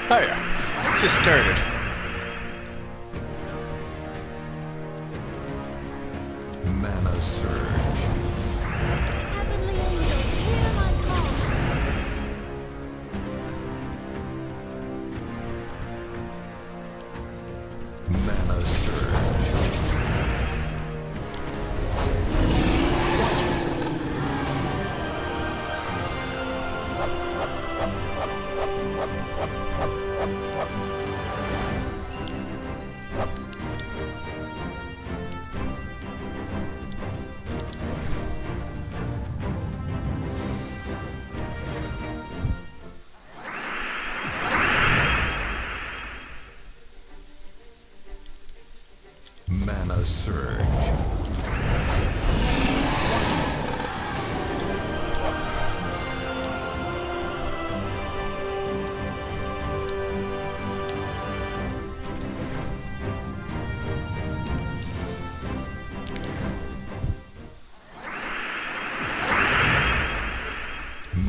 Hiya. Just started. Mana Surge. Heavenly angels, hear my call. Mana Surge. Watch yourself. Mana Surge.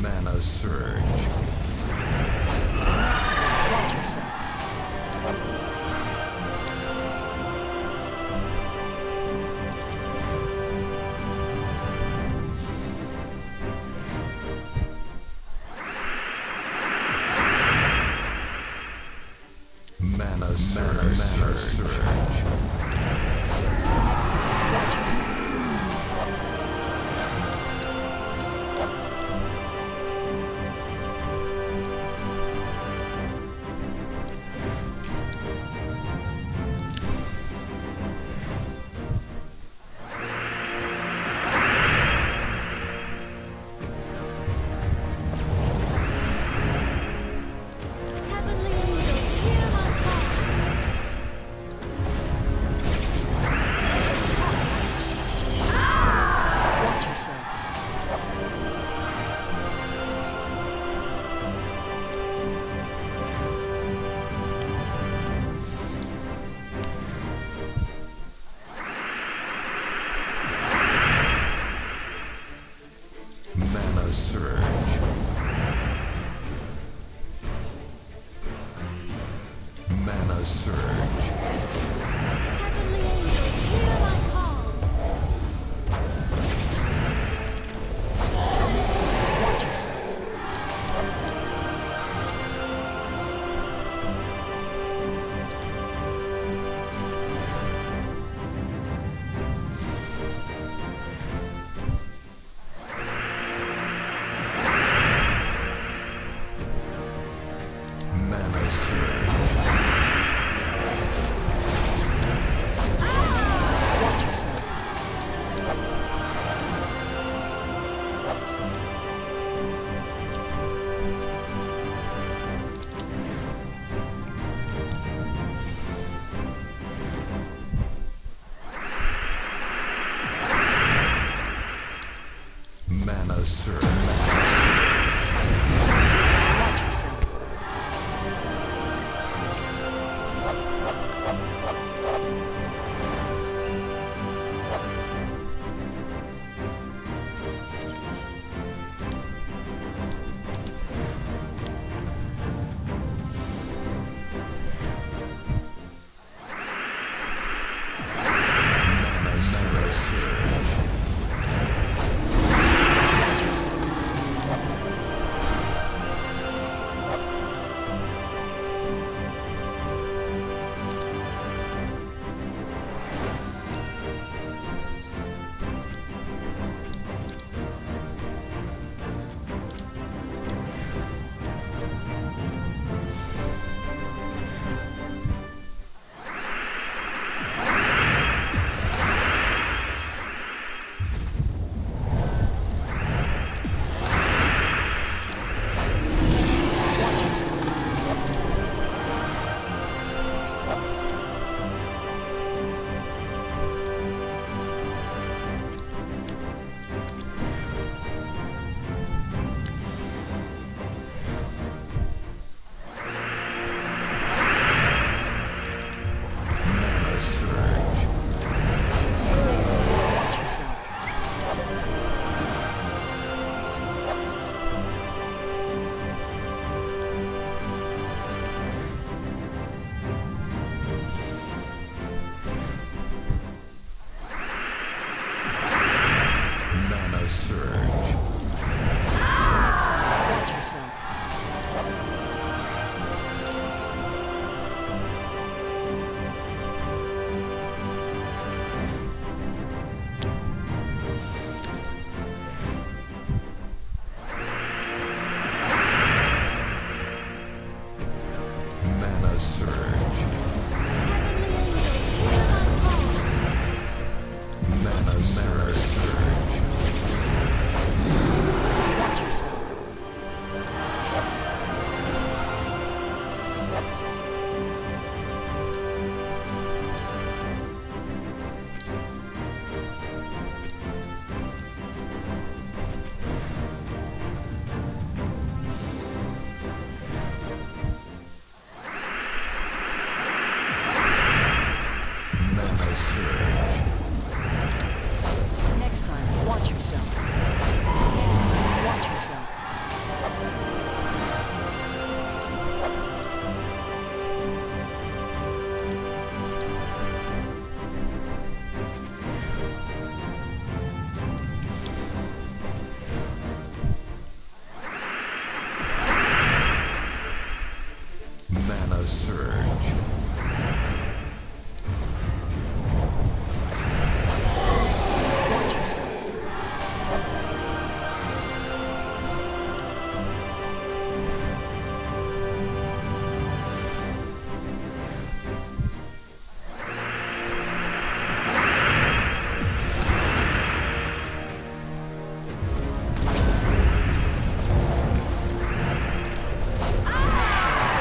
Mana Surge. Watch yourself. Mana Surge. Mana Surge. Watch yourself. Heavenly angels, hear my call. Watch yourself. Mana Surge. Mana Surge. Heavenly angels, hear my call. Watch yourself. Mana Surge. Watch yourself. Mana Surge. Watch yourself. Mana Surge. Watch yourself. Mana surge. Watch yourself. Mana surge. Mana surge. Watch yourself. Mana surge. Next time, watch yourself. Next time, watch yourself. Mana surge. Watch yourself.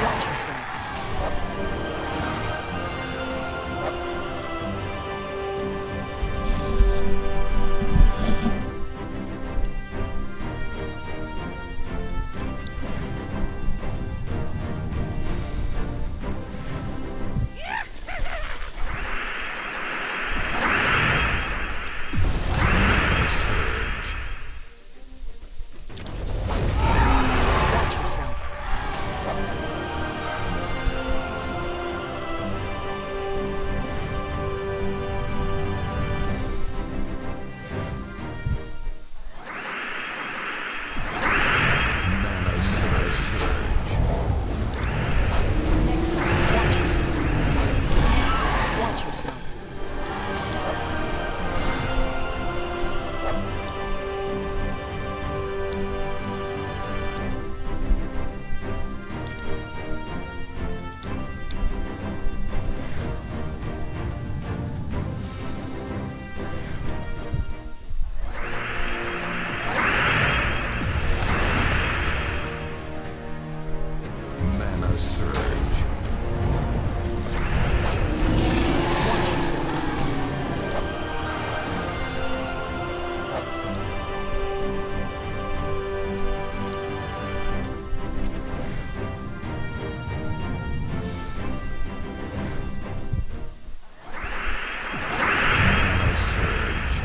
Watch yourself. Mana surge. Watch yourself. Mana surge. Next time, watch yourself. Next time, watch yourself. Mana surge. Watch yourself. Mana surge.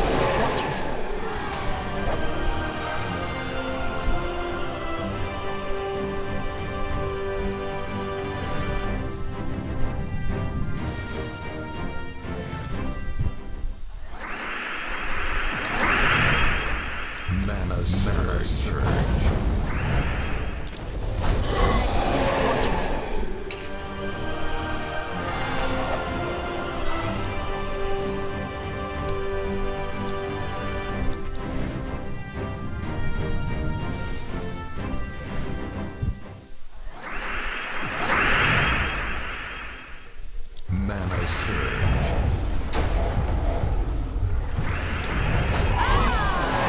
Watch yourself. Mana surge. Watch yourself. Mana surge.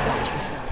Watch yourself.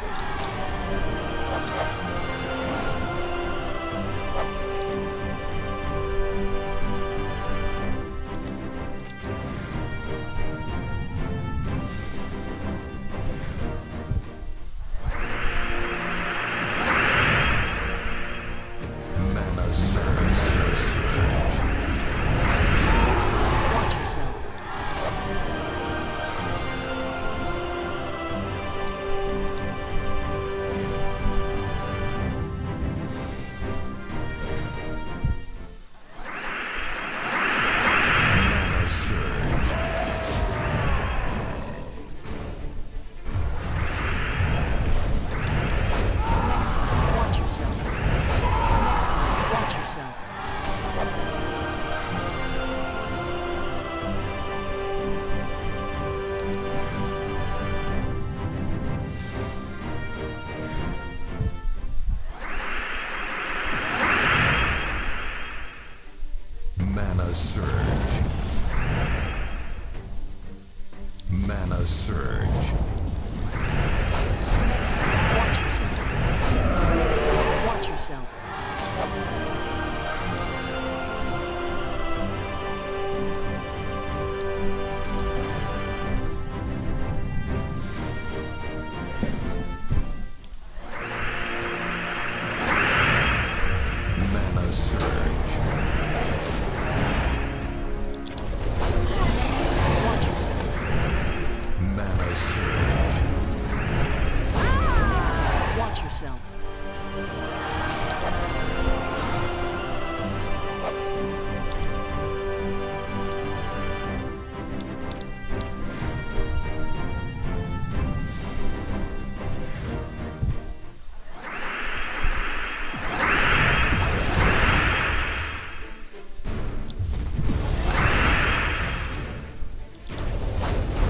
surge. Next time, watch yourself. Next time, watch yourself. Mana surge. Next time, watch yourself. Mana surge. Next time, watch yourself.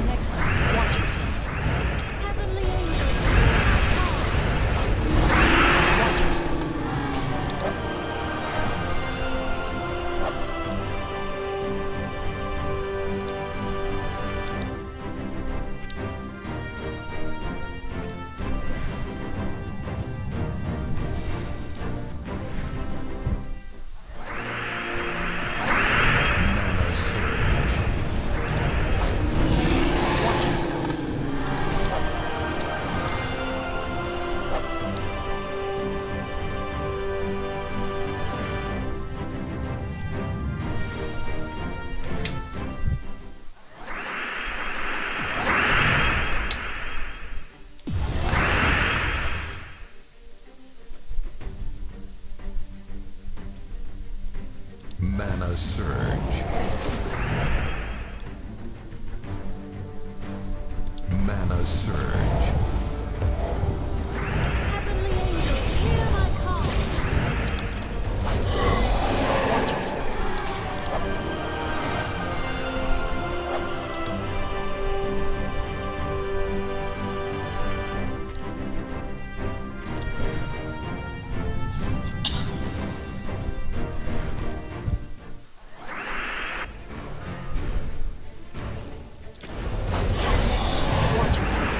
Next time, watch yourself. Heavenly angels, hear my call. Watch yourself. Mana surge. Watch yourself. Mana surge. Mana surge. Heavenly angels, hear my call. Next time, watch yourself. Next time, watch yourself.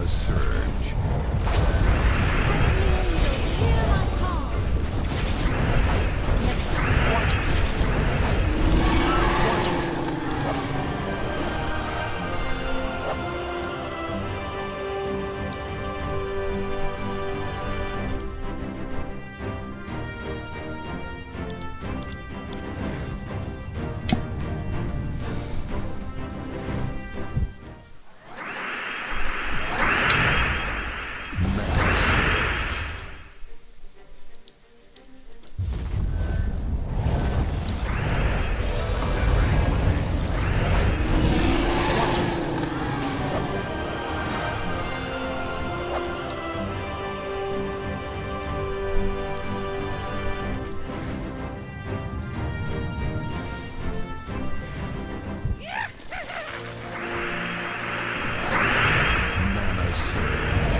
Mana surge. Heavenly angels, hear my call. Next time, watch yourself. Next time, watch yourself. Mana surge.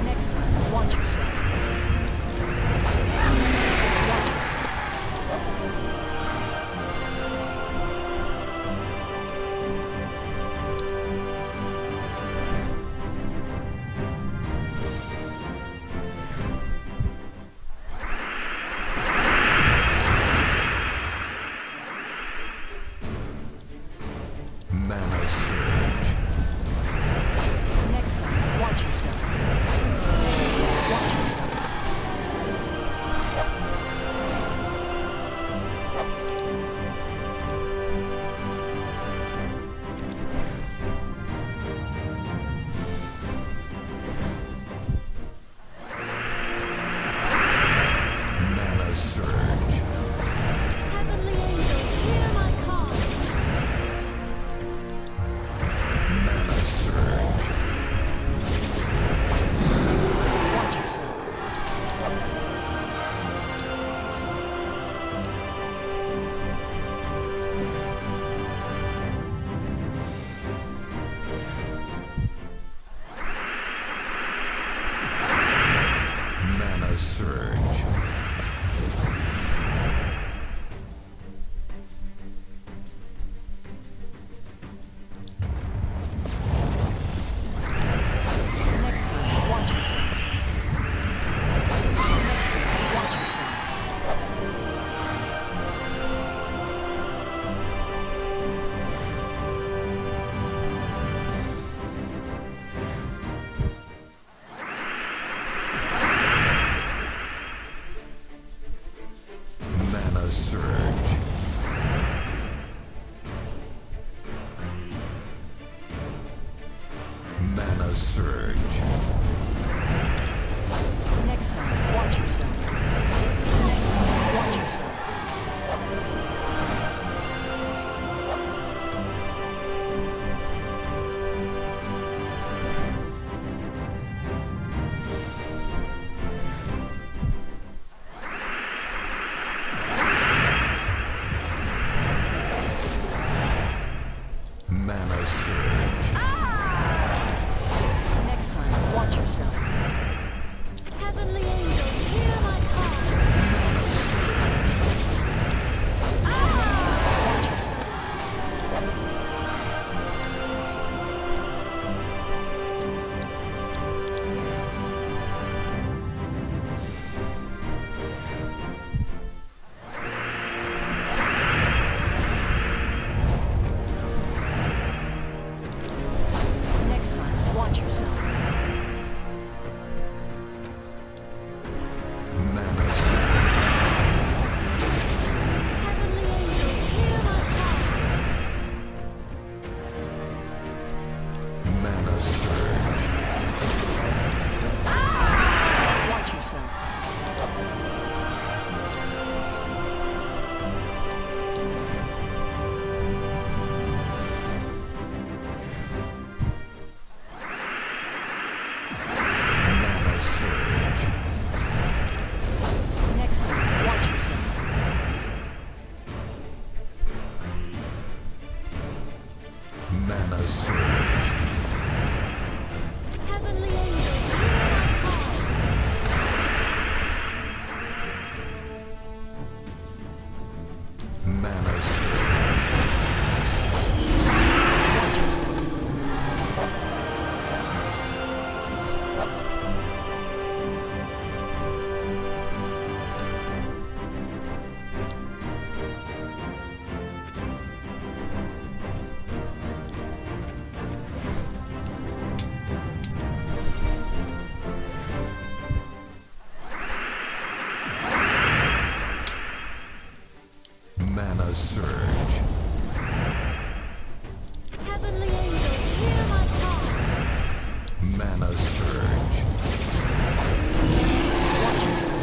Next time, watch yourself. Next time, watch yourself. Mana surge. Next time, watch yourself. Next time, watch yourself. Mana surge. Heavenly angels, hear my call. Mana surge. Next time, watch yourself. Mana surge. Next time, watch yourself. Next time, watch yourself. Mana surge. Mana surge. Next time, watch yourself. Next time, watch yourself. Mana surge. Next time, watch yourself. Heavenly angels, hear my call. Mana surge. Next time, watch yourself. Next time, watch yourself. Mana surge. Heavenly angels, hear my call. Mana surge. Watch yourself. Mana surge. Next time, watch yourself. Mana surge. Heavenly angels, hear my call. Mana surge. Heavenly angels, hear my call. Mana surge. Watch yourself.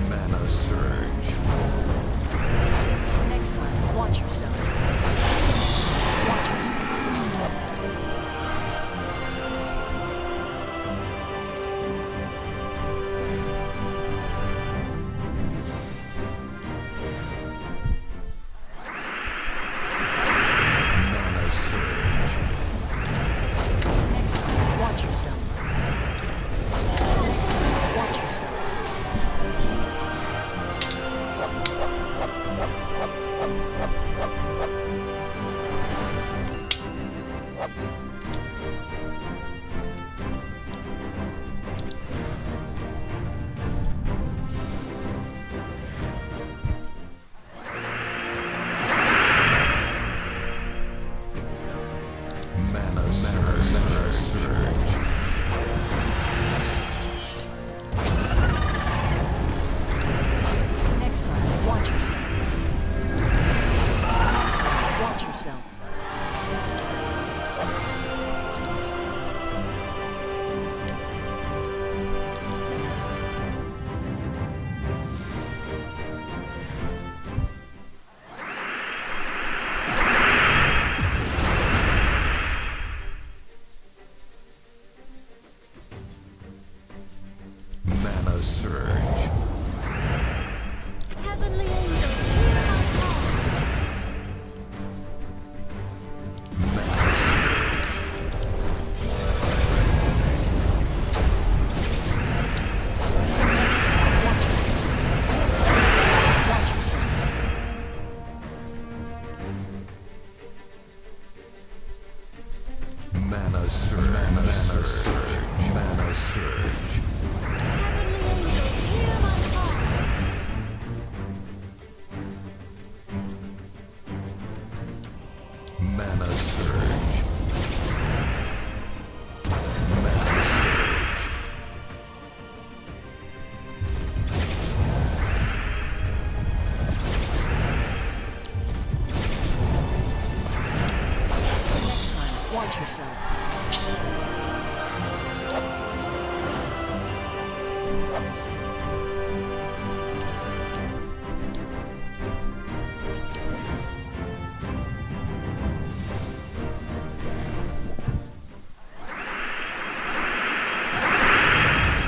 Mana surge. Next time, watch yourself. Watch yourself. Mana surge. Next time, watch yourself. Next time, watch yourself. Mana surge. Mana surge. Next time, watch yourself. Next time, watch yourself. Mana surge. Heavenly angels, hear my call. Mana surge. Watch yourself. Watch yourself. Mana surge. Mana surge. Mana surge. Heavenly angels, hear my call. Mana surge. Mana surge. Next time, watch yourself.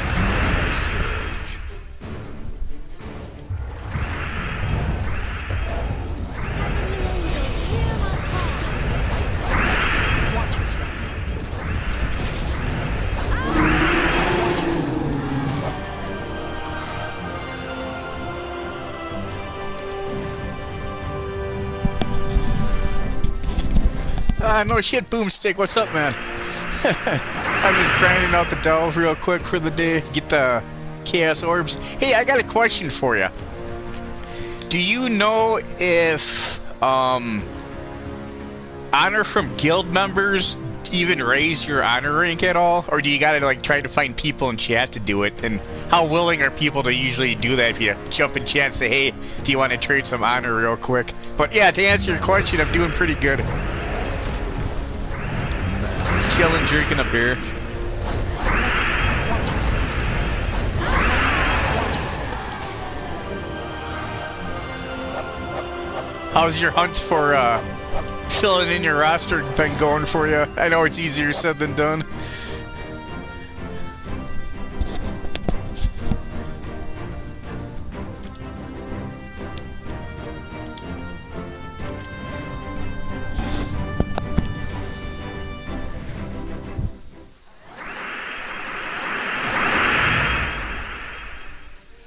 Mana surge. Heavenly angels, hear my call. Watch yourself. Watch yourself. No shit, Boomstick. What's up, man? I'm just grinding out the delve real quick for the day. Get the chaos orbs. Hey, I got a question for you. Do you know if honor from guild members even raise your honor rank at all, or do you gotta like try to find people in chat to do it? And how willing are people to usually do that if you jump in chat and say, "Hey, do you want to trade some honor real quick?" But yeah, to answer your question, I'm doing pretty good. Chilling, drinking a beer. Watch yourself. Watch yourself. How's your hunt for filling in your roster been going for you? I know it's easier said than done.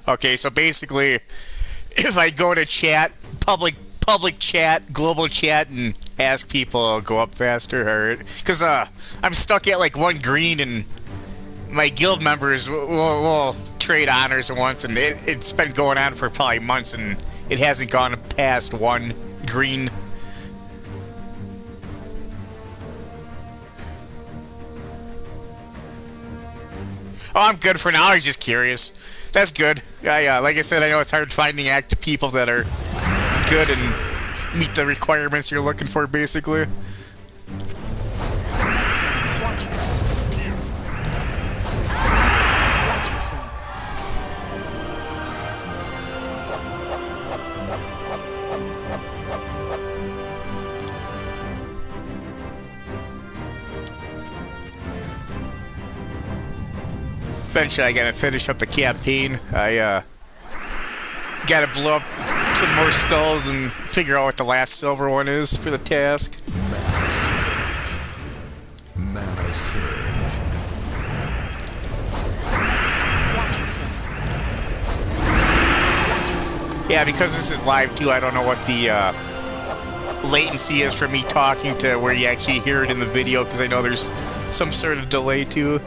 Okay, so basically, if I go to chat, public chat, global chat, and ask people, I'll go up faster, or because I'm stuck at like one green and my guild members will trade honors once, and it's been going on for probably months, and it hasn't gone past 1 green. Oh, I'm good for now. I was just curious. That's good. Like I said, I know it's hard finding active people that are good and meet the requirements you're looking for, basically. Watch yourself. Watch yourself. Eventually, I gotta finish up the campaign. I gotta blow up some more skulls and figure out what the last silver one is for the task. Mana surge. Watch yourself. Yeah, because this is live too, I don't know what the latency is for me talking to where you actually hear it in the video, because I know there's some sort of delay too.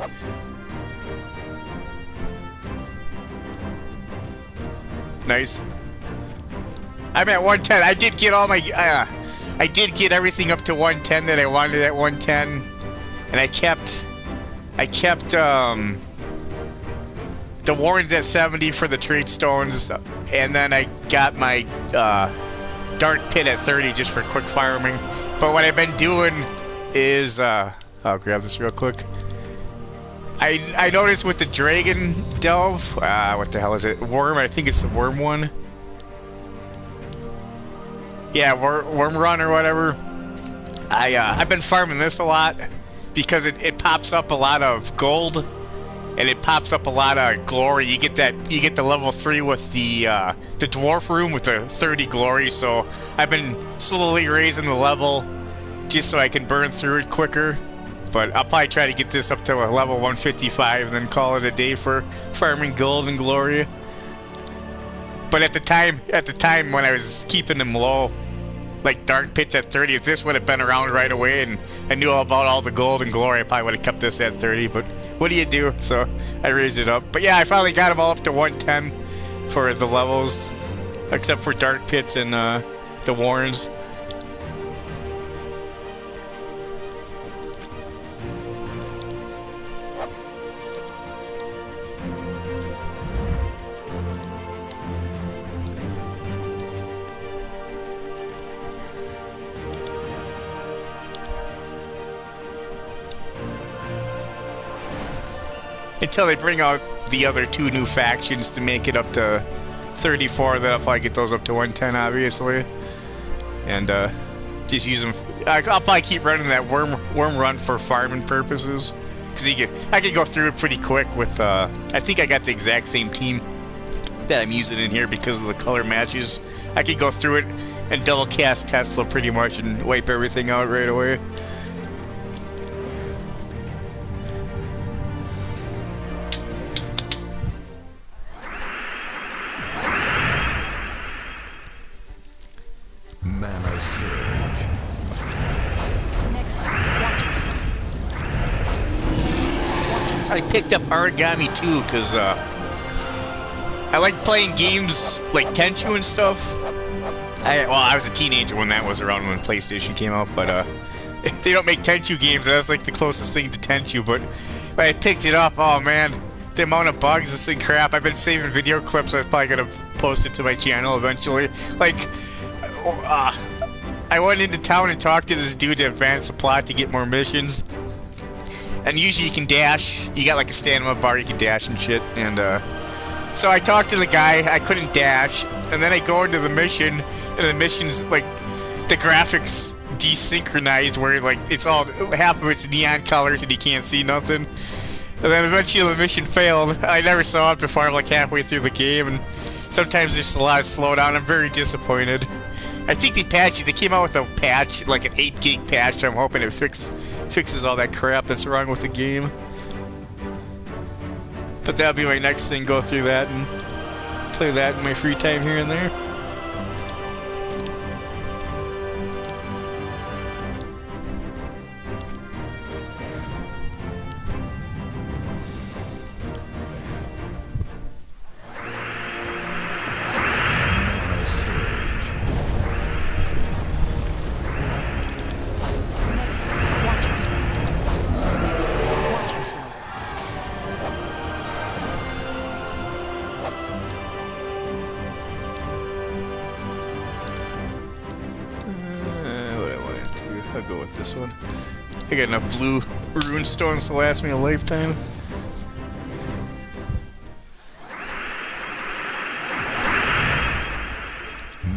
Nice. I'm at 110. I did get all my I did get everything up to 110 that I wanted at 110, and I kept the Warrens at 70 for the trade stones, and then I got my Dark Pit at 30 just for quick farming. But what I've been doing is I'll grab this real quick. I noticed with the Dragon Delve, what the hell is it? Worm, I think it's the Worm one. Yeah, Worm Run or whatever. I've been farming this a lot because it pops up a lot of gold, and it pops up a lot of glory. You get the level 3 with the dwarf room with the 30 glory. So I've been slowly raising the level just so I can burn through it quicker. But I'll probably try to get this up to a level 155 and then call it a day for farming gold and glory. But at the time when I was keeping them low, like Dark Pits at 30, if this would have been around right away and I knew all about all the gold and glory, I probably would have kept this at 30. But what do you do? So I raised it up. But yeah, I finally got them all up to 110 for the levels, except for Dark Pits and the Warrens. Until they bring out the other 2 new factions to make it up to 34, then I'll probably get those up to 110, obviously. And just use them. I'll probably keep running that worm run for farming purposes, because I could go through it pretty quick with. I think I got the exact same team that I'm using in here because of the color matches. I could go through it and double cast Tesla pretty much and wipe everything out right away. Mana surge. Next time, watch yourself. Watch yourself. I picked up Origami too because I like playing games like Tenchu and stuff. I was a teenager when that was around, when PlayStation came out, but they don't make Tenchu games. That's like the closest thing to Tenchu. But when I picked it up, oh man, the amount of bugs, this thing crap. I've been saving video clips. I'm probably gonna post it to my channel eventually. Like, I went into town and talked to this dude to advance the plot to get more missions. And usually you can dash. You got like a stamina bar, you can dash and shit. And so I talked to the guy. I couldn't dash, and then I go into the mission, and the mission's like the graphics desynchronized, where like it's all half of it's neon colors and you can't see nothing. And then eventually the mission failed. I never saw it before. I'm like halfway through the game, and sometimes there's a lot of slowdown. I'm very disappointed. I think they patched it. They came out with a patch, like an 8 gig patch. So I'm hoping it fixes all that crap that's wrong with the game. But that'll be my next thing. Go through that and play that in my free time here and there. I'll go with this one. I got enough blue rune stones to last me a lifetime.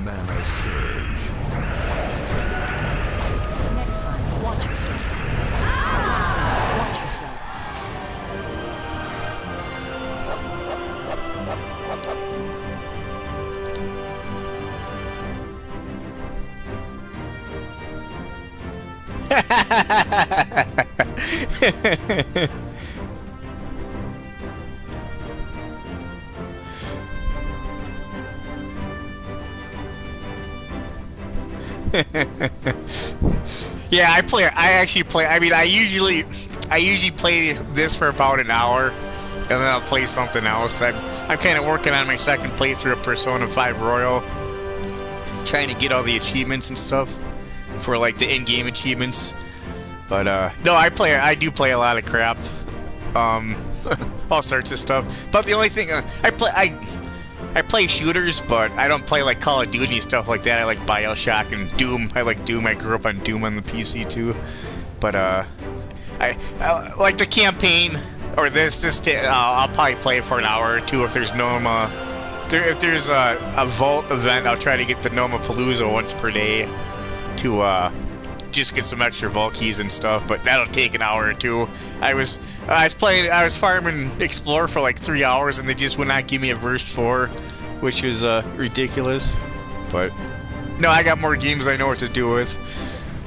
Mana surge. Next time, watch yourself. Next time, watch yourself. Yeah, I actually play. I mean, I usually play this for about an hour, and then I'll play something else. I'm kind of working on my second playthrough of Persona 5 Royal, trying to get all the achievements and stuff for like the in-game achievements. But no, I do play a lot of crap, all sorts of stuff. But the only thing I play shooters, but I don't play like Call of Duty and stuff like that. I like BioShock and Doom. I like Doom. I grew up on Doom on the PC too. But I like the campaign or I'll probably play it for an hour or two if there's Noma. If there's a Vault event, I'll try to get the Noma Palooza once per day to just get some extra Vault keys and stuff. But that'll take an hour or two. I was farming Explorer for like 3 hours, and they just would not give me a Verse 4, which is ridiculous. But no, I got more games I know what to do with,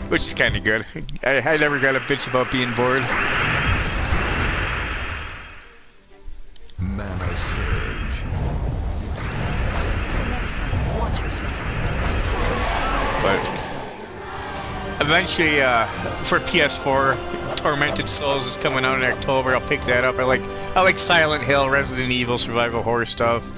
which is kind of good. I never got a bitch about being bored. Mana surge. Next time, watch yourself. But eventually, for PS4, Tormented Souls is coming out in October. I'll pick that up. I like Silent Hill, Resident Evil, survival horror stuff.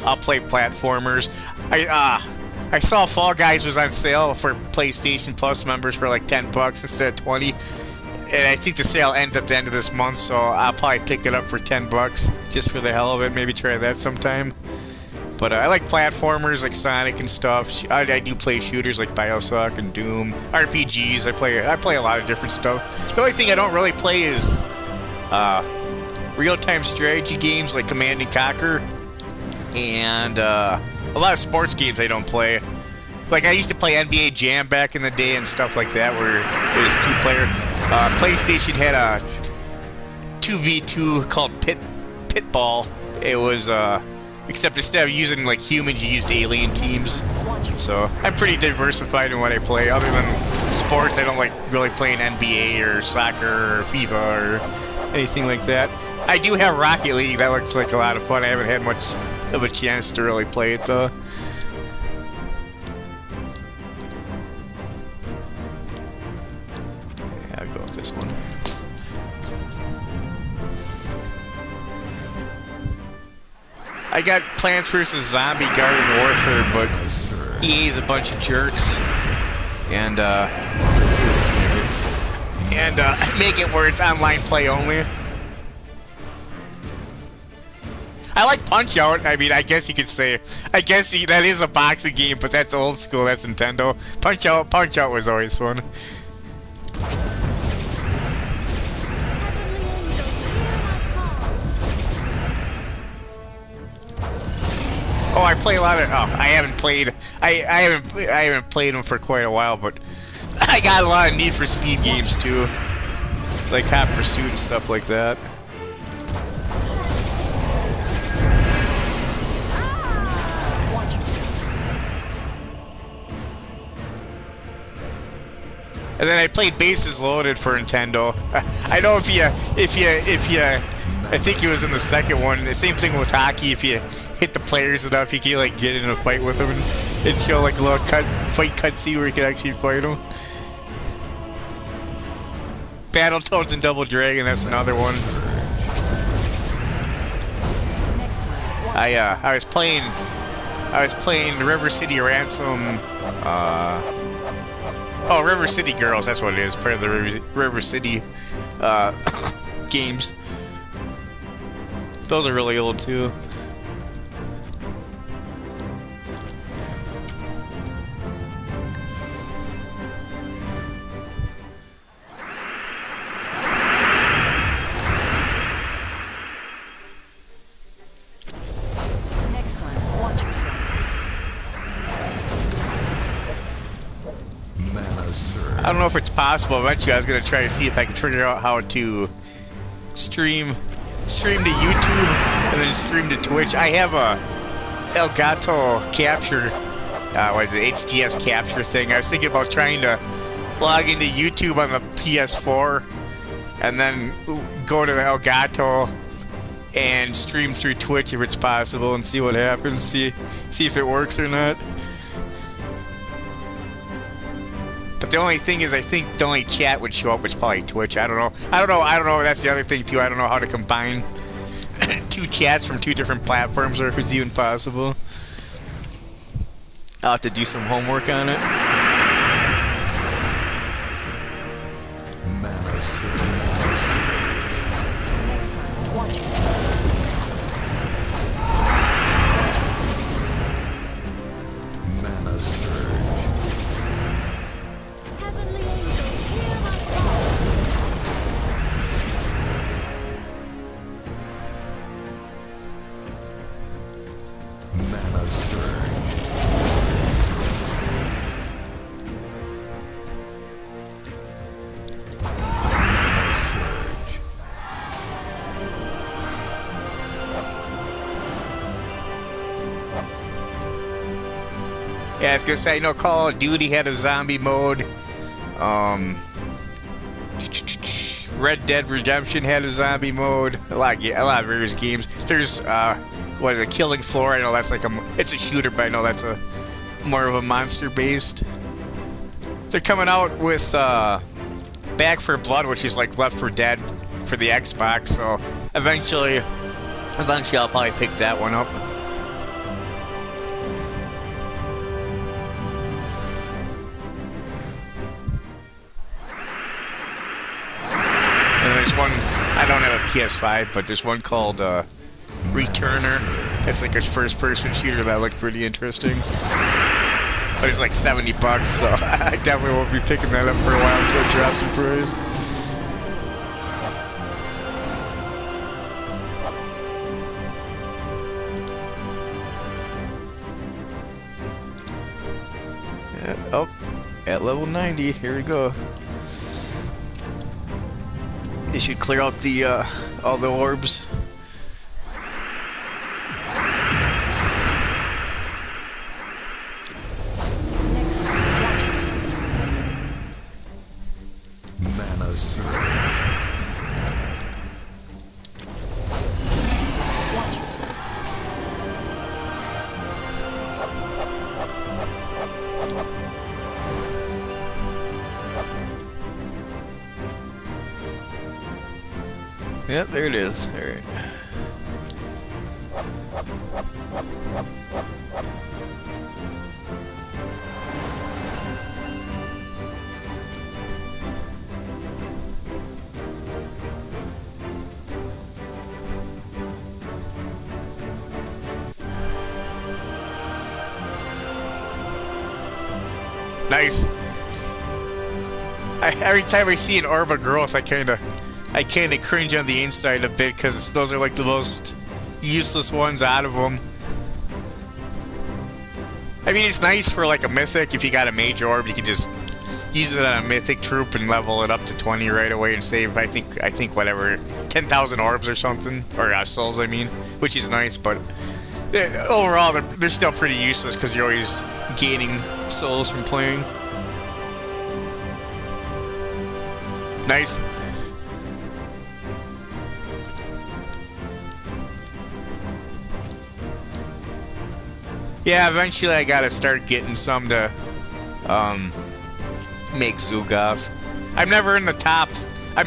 I'll play platformers. I saw Fall Guys was on sale for PlayStation Plus members for like $10 instead of 20, and I think the sale ends at the end of this month. So I'll probably pick it up for $10 just for the hell of it. Maybe try that sometime. But I like platformers like Sonic and stuff. I do play shooters like BioShock and Doom. RPGs, I play a lot of different stuff. The only thing I don't really play is real-time strategy games like Command and Conquer, and a lot of sports games I don't play. Like I used to play NBA Jam back in the day and stuff like that, where it was two-player. PlayStation had a 2v2 called Pitball. It was except instead of using like humans, you used alien teams. So I'm pretty diversified in what I play. Other than sports, I don't like really playing NBA or soccer or FIFA or anything like that. I do have Rocket League. That looks like a lot of fun. I haven't had much of a chance to really play it though. Yeah, I'll go with this one. I got Plants vs. Zombie Garden Warfare, but EA's a bunch of jerks, and make it where it's online play only. I like Punch Out. I mean, I guess you could say, that is a boxing game, but that's old school. That's Nintendo. Punch Out was always fun. Oh, I play a lot of. Oh, I haven't played. I haven't played them for quite a while, but I got a lot of Need for Speed games too, like Hot Pursuit and stuff like that. And then I played Bases Loaded for Nintendo. I know if you, I think it was in the second one. The same thing with hockey. If you hit the players enough, you can like get in a fight with them and show like a little fight cutscene where you can actually fight them. Battletoads and Double Dragon, that's another one. I was playing River City Ransom. Oh, River City Girls, that's what it is. Part of the River City games. Those are really old too. surge. I don't know if it's possible. Eventually, I was gonna try to see if I could figure out how to stream to YouTube and then stream to Twitch. I have a Elgato capture, what is it, HDS capture thing. I was thinking about trying to log into YouTube on the PS4 and then go to the Elgato and stream through Twitch if it's possible and see what happens. See if it works or not. But the only thing is, I think the only chat would show up was probably Twitch. I don't know. That's the other thing too. I don't know how to combine two chats from two different platforms, or if it's even possible. I'll have to do some homework on it. Mana surge. Next time, watch yourself. Mana surge. Heavenly angels, hear my cry. Mana surge. Mana surge. Yeah, I was gonna say, Call of Duty had a zombie mode. Red Dead Redemption had a zombie mode. A lot of various games. There's what is it, Killing Floor? I know that's like it's a shooter, but I know that's a more of a monster based. They're coming out with Back 4 Blood, which is like Left 4 Dead for the Xbox. So eventually I'll probably pick that one up. And there's one, I don't have a PS5, but there's one called Returner. It's like a first-person shooter that looked pretty interesting. But it's like 70 bucks, so I definitely won't be picking that up for a while until it drops in price. Yeah, oh, at level 90, here we go. They should clear out the all the orbs. Next time, watch yourself. Mana surge. Watch yourself. Yep, there it is. All right. Nice. Every time I see an orb of growth, I kind of cringe on the inside a bit, because those are like the most useless ones out of them. I mean, it's nice for like a mythic. If you got a mage orb, you can just use it on a mythic troop and level it up to 20 right away and save, I think whatever, 10,000 orbs or something, or souls, I mean, which is nice. But overall, they're still pretty useless because you're always gaining souls from playing. Nice. Yeah, eventually I gotta start getting some to make Zugov. I'm never in the top. I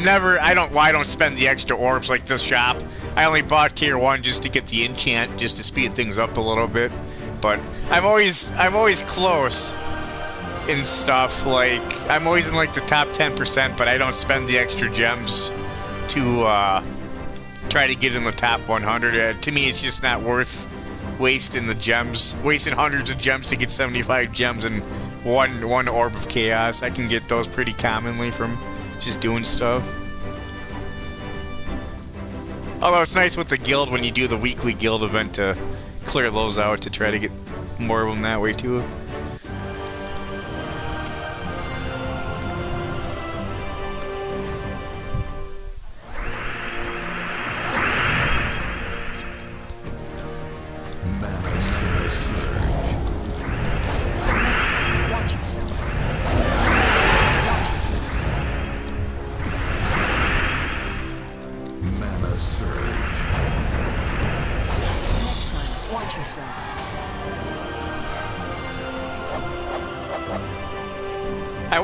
don't spend the extra orbs like this shop. I only bought tier 1 just to get the enchant, just to speed things up a little bit. But I'm always close in stuff. Like, I'm always in like the top 10%, but I don't spend the extra gems to try to get in the top 100. To me, it's just not worth wasting the gems, wasting hundreds of gems to get 75 gems and one orb of chaos. I can get those pretty commonly from just doing stuff. Although it's nice with the guild when you do the weekly guild event to clear those out to try to get more of them that way too.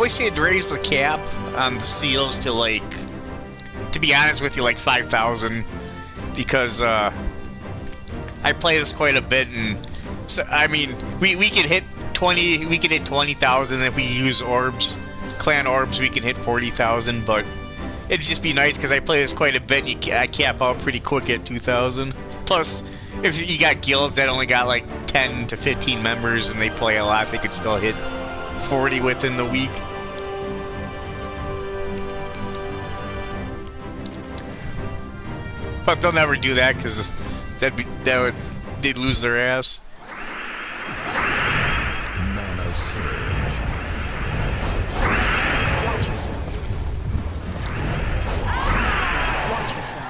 wish they'd raise the cap on the seals to like, to be honest with you, like 5,000, because I play this quite a bit, and so I mean, we could hit 20,000 if we use orbs, clan orbs. We can hit 40,000, but it'd just be nice because I play this quite a bit. And I cap out pretty quick at 2,000. Plus, if you got guilds that only got like 10 to 15 members and they play a lot, they could still hit 40 within the week. But they'll never do that because they'd lose their ass. Mana surge. Watch yourself. Watch yourself.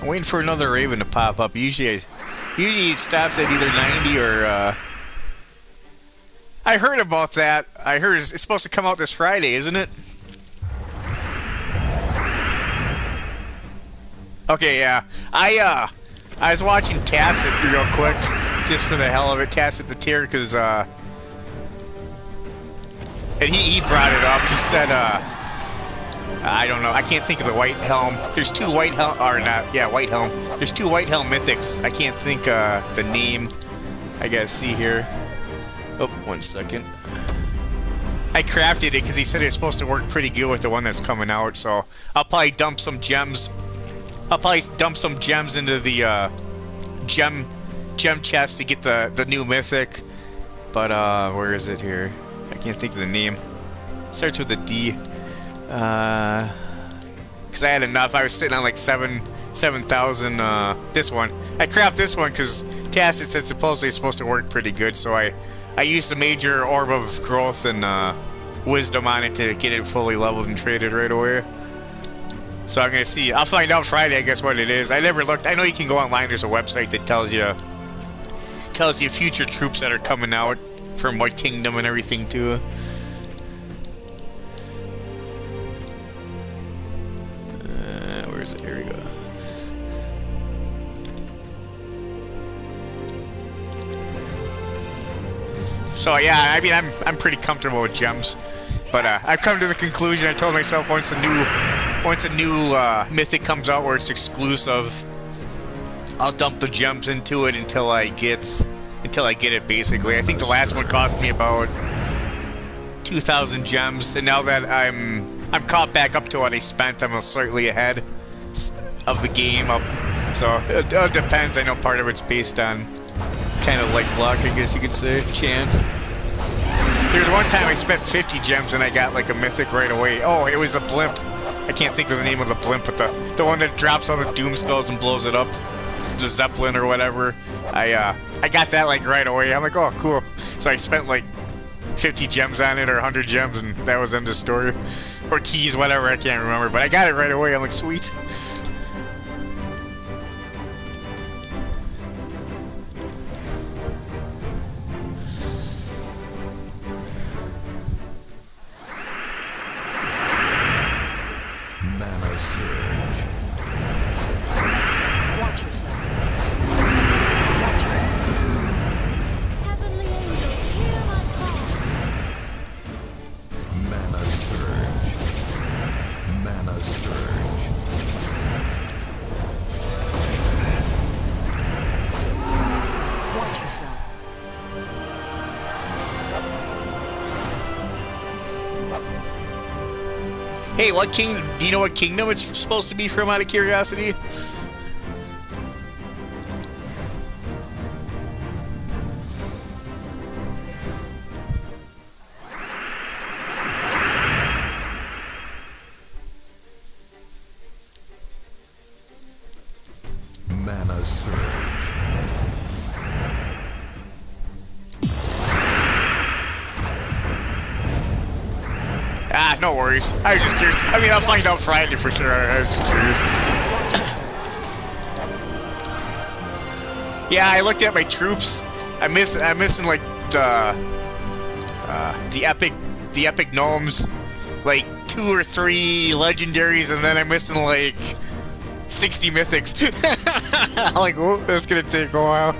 I'm waiting for another Raven to pop up. Usually it stops at either 90 or. I heard about that. I heard it's supposed to come out this Friday, isn't it? Okay, yeah. I was watching Tacit real quick, just for the hell of it. Tacit the Tier, because and he brought it up. He said I don't know. I can't think of the White Helm. There's two White Helm, or not? Yeah, White Helm. There's two White Helm mythics. I can't think the name. I gotta see here. Oh, 1 second. I crafted it because he said it's supposed to work pretty good with the one that's coming out. So I'll probably dump some gems. I'll probably dump some gems into the gem chest to get the new mythic. But where is it here? I can't think of the name. Starts with a D. Because I had enough. I was sitting on like 7,000. This one. I craft this one because Tacit said supposedly it's supposed to work pretty good. So I used the major orb of growth and wisdom on it to get it fully leveled and traded right away. So I'm gonna see. I'll find out Friday, I guess, what it is. I never looked. I know you can go online. There's a website that tells you future troops that are coming out from what kingdom and everything too. Where is it? Here we go. So yeah, I mean, I'm pretty comfortable with gems, but I've come to the conclusion. I told myself once a new mythic comes out where it's exclusive, I'll dump the gems into it until I get it. Basically, I think the last one cost me about 2,000 gems, and now that I'm caught back up to what I spent, I'm slightly ahead of the game. So it depends. I know part of it's based on kind of like luck, I guess you could say, chance. There's one time I spent 50 gems and I got like a mythic right away. Oh, it was a blimp. I can't think of the name of the blimp, but the one that drops all the doom spells and blows it up. It's the Zeppelin or whatever. I got that like right away. I'm like, oh, cool. So I spent like 50 gems on it or 100 gems, and that was end of story. Or keys, whatever, I can't remember. But I got it right away. I'm like, sweet. Mana surge. Watch yourself. Watch yourself. Heavenly angels, hear my call. Mana surge. Mana surge. Watch yourself. Hey, what king? Do you know what kingdom it's supposed to be from, out of curiosity? Mana surge. Ah, no worries. I was just curious. I mean, I'll find out Friday for sure. I was just curious. Yeah, I looked at my troops. I'm missing like the epic gnomes. Like 2 or 3 legendaries, and then I'm missing like 60 mythics. Like, oh, that's gonna take a while.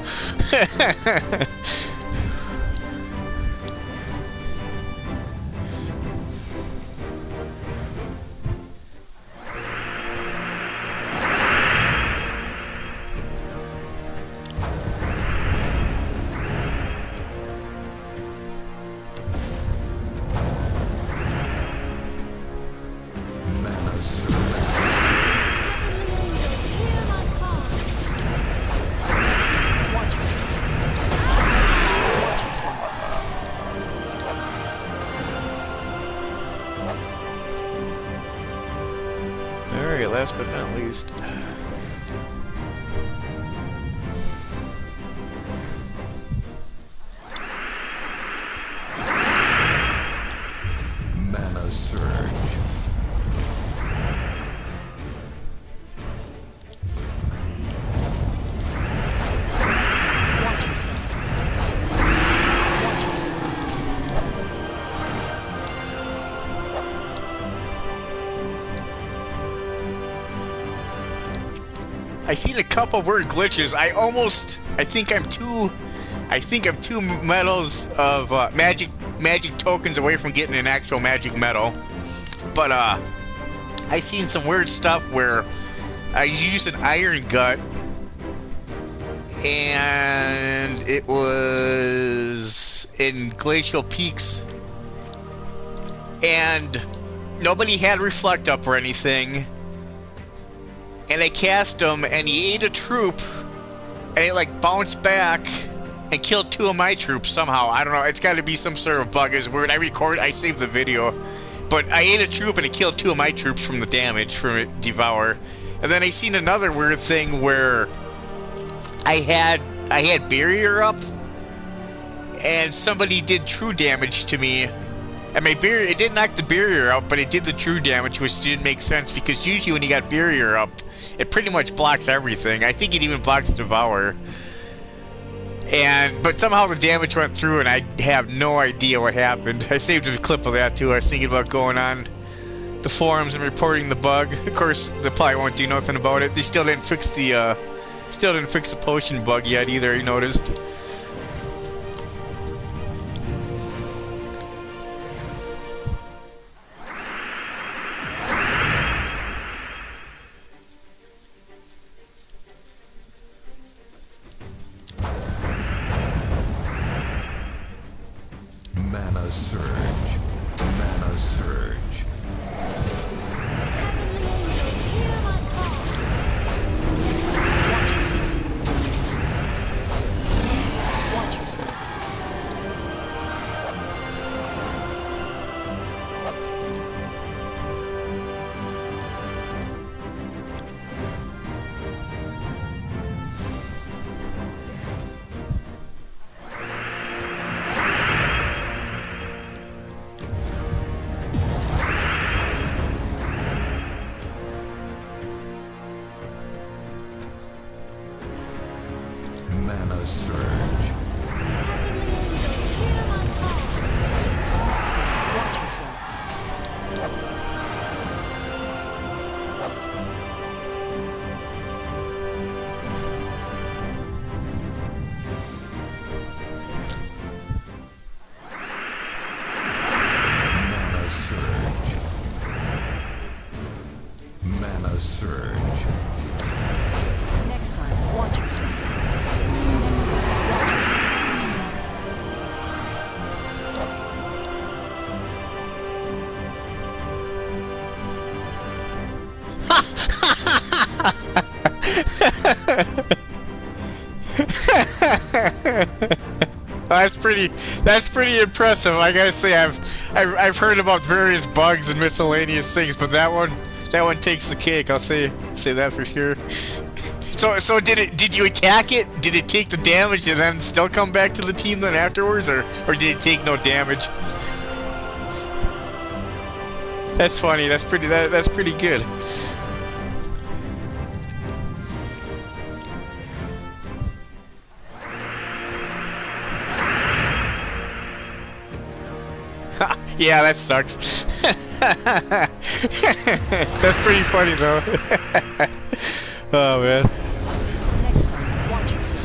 Mana surge. Hear my call. Watch yourself. Watch yourself. Alright, last but not least. Mana surge. Watch yourself. Watch yourself. I seen a couple weird glitches. I think I'm two medals of magic tokens away from getting an actual magic medal. But I seen some weird stuff where I used an iron gut, and it was in Glacial Peaks, and nobody had reflect up or anything. And I cast him, and he ate a troop, and it like bounced back and killed 2 of my troops somehow. I don't know. It's got to be some sort of bug. It's weird. I saved the video, but I ate a troop and it killed 2 of my troops from the damage from it Devour. And then I seen another weird thing where I had barrier up, and somebody did true damage to me. And my barrier, it didn't knock the barrier out, but it did the true damage, which didn't make sense because usually when you got barrier up, it pretty much blocks everything. I think it even blocks Devour. But somehow the damage went through, and I have no idea what happened. I saved a clip of that too. I was thinking about going on the forums and reporting the bug. Of course, they probably won't do nothing about it. They still didn't fix the potion bug yet either. You noticed? Mana surge. Mana surge. Hear my call. Watch yourself. Watch yourself. Mana surge. Hear my call. Watch yourself. Mana surge. Mana surge. Next time, watch yourself. Next time, watch yourself. That's pretty impressive. I gotta say, I've heard about various bugs and miscellaneous things, but that one takes the cake. I'll say that for sure. So did you attack it? Did it take the damage and then still come back to the team then afterwards, or did it take no damage? That's funny. That's pretty good. Yeah, that sucks. That's pretty funny though. Oh man. Next time, watch yourself.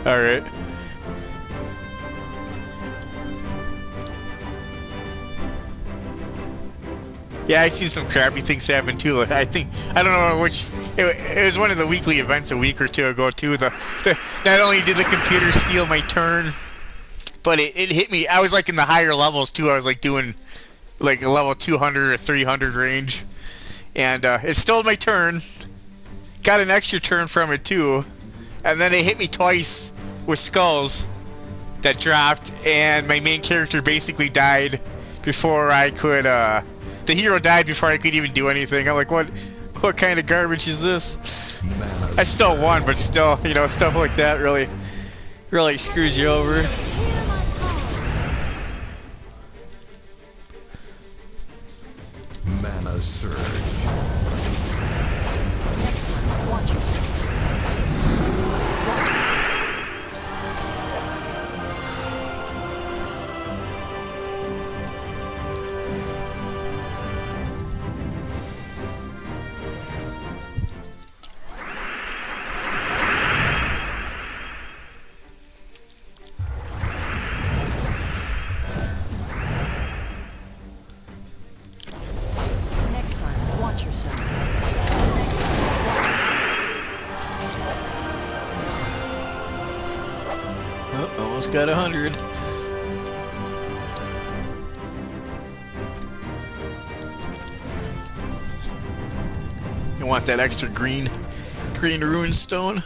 All right. Yeah, I see some crappy things happen too. Like, I don't know which. It was one of the weekly events a week or two ago too. Not only did the computer steal my turn, but it hit me. I was like in the higher levels too. I was like doing like a level 200 or 300 range, and it stole my turn. Got an extra turn from it too, and then it hit me twice with skulls that dropped, and my main character basically died before I could. The hero died before I could even do anything. I'm like, what kind of garbage is this? I still won, but still, you know, stuff like that really screws you over. Hear my call. Mana surge. Next time, watch yourself. Next time, watch yourself. Next time, watch yourself. Next time, watch yourself. Oh, almost got 100. You want that extra green rune stone?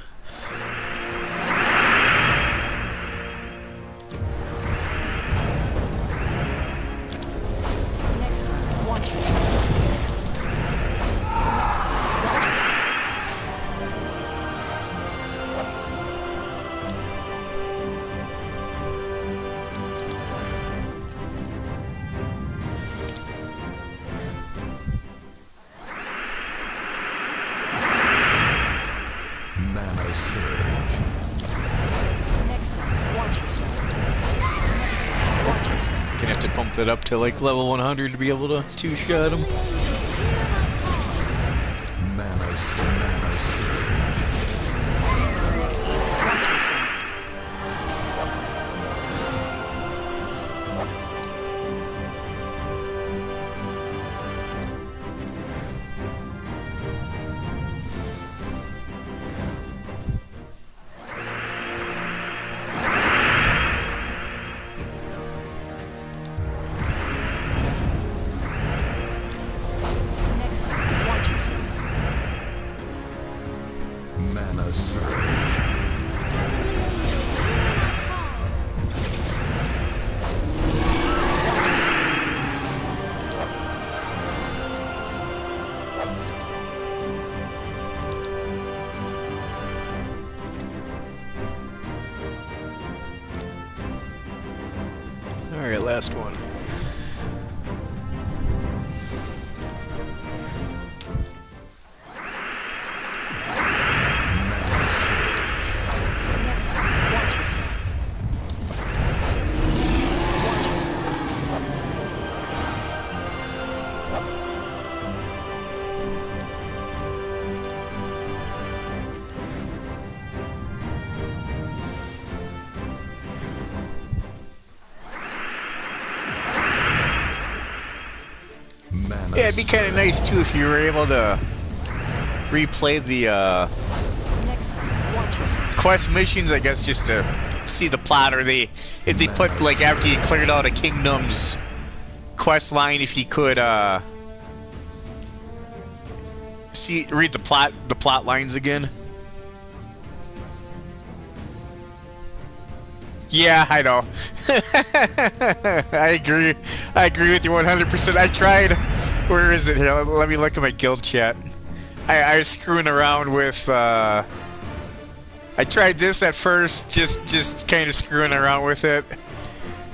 Next time, watch yourself. Next time, watch yourself. Mana surge. Next time, watch yourself. Next time, watch yourself. Gonna have to pump that up to like level 100 to be able to two-shot him. Mana surge. Next time, watch yourself. Next time, watch yourself. Mana surge. Alright, last one. Next time, watch yourself. Next time, watch yourself. Mana Yeah, it'd be kind of nice too if you were able to replay the Next time, watch yourself. quest missions, I guess, just to see the plot, or if they put like after you cleared out a kingdom's quest line, if you could read the plot lines again. Yeah, I know. I agree with you 100%. I tried. Where is it here? Let me look at my guild chat. I was screwing around with. I tried this at first, just kind of screwing around with it,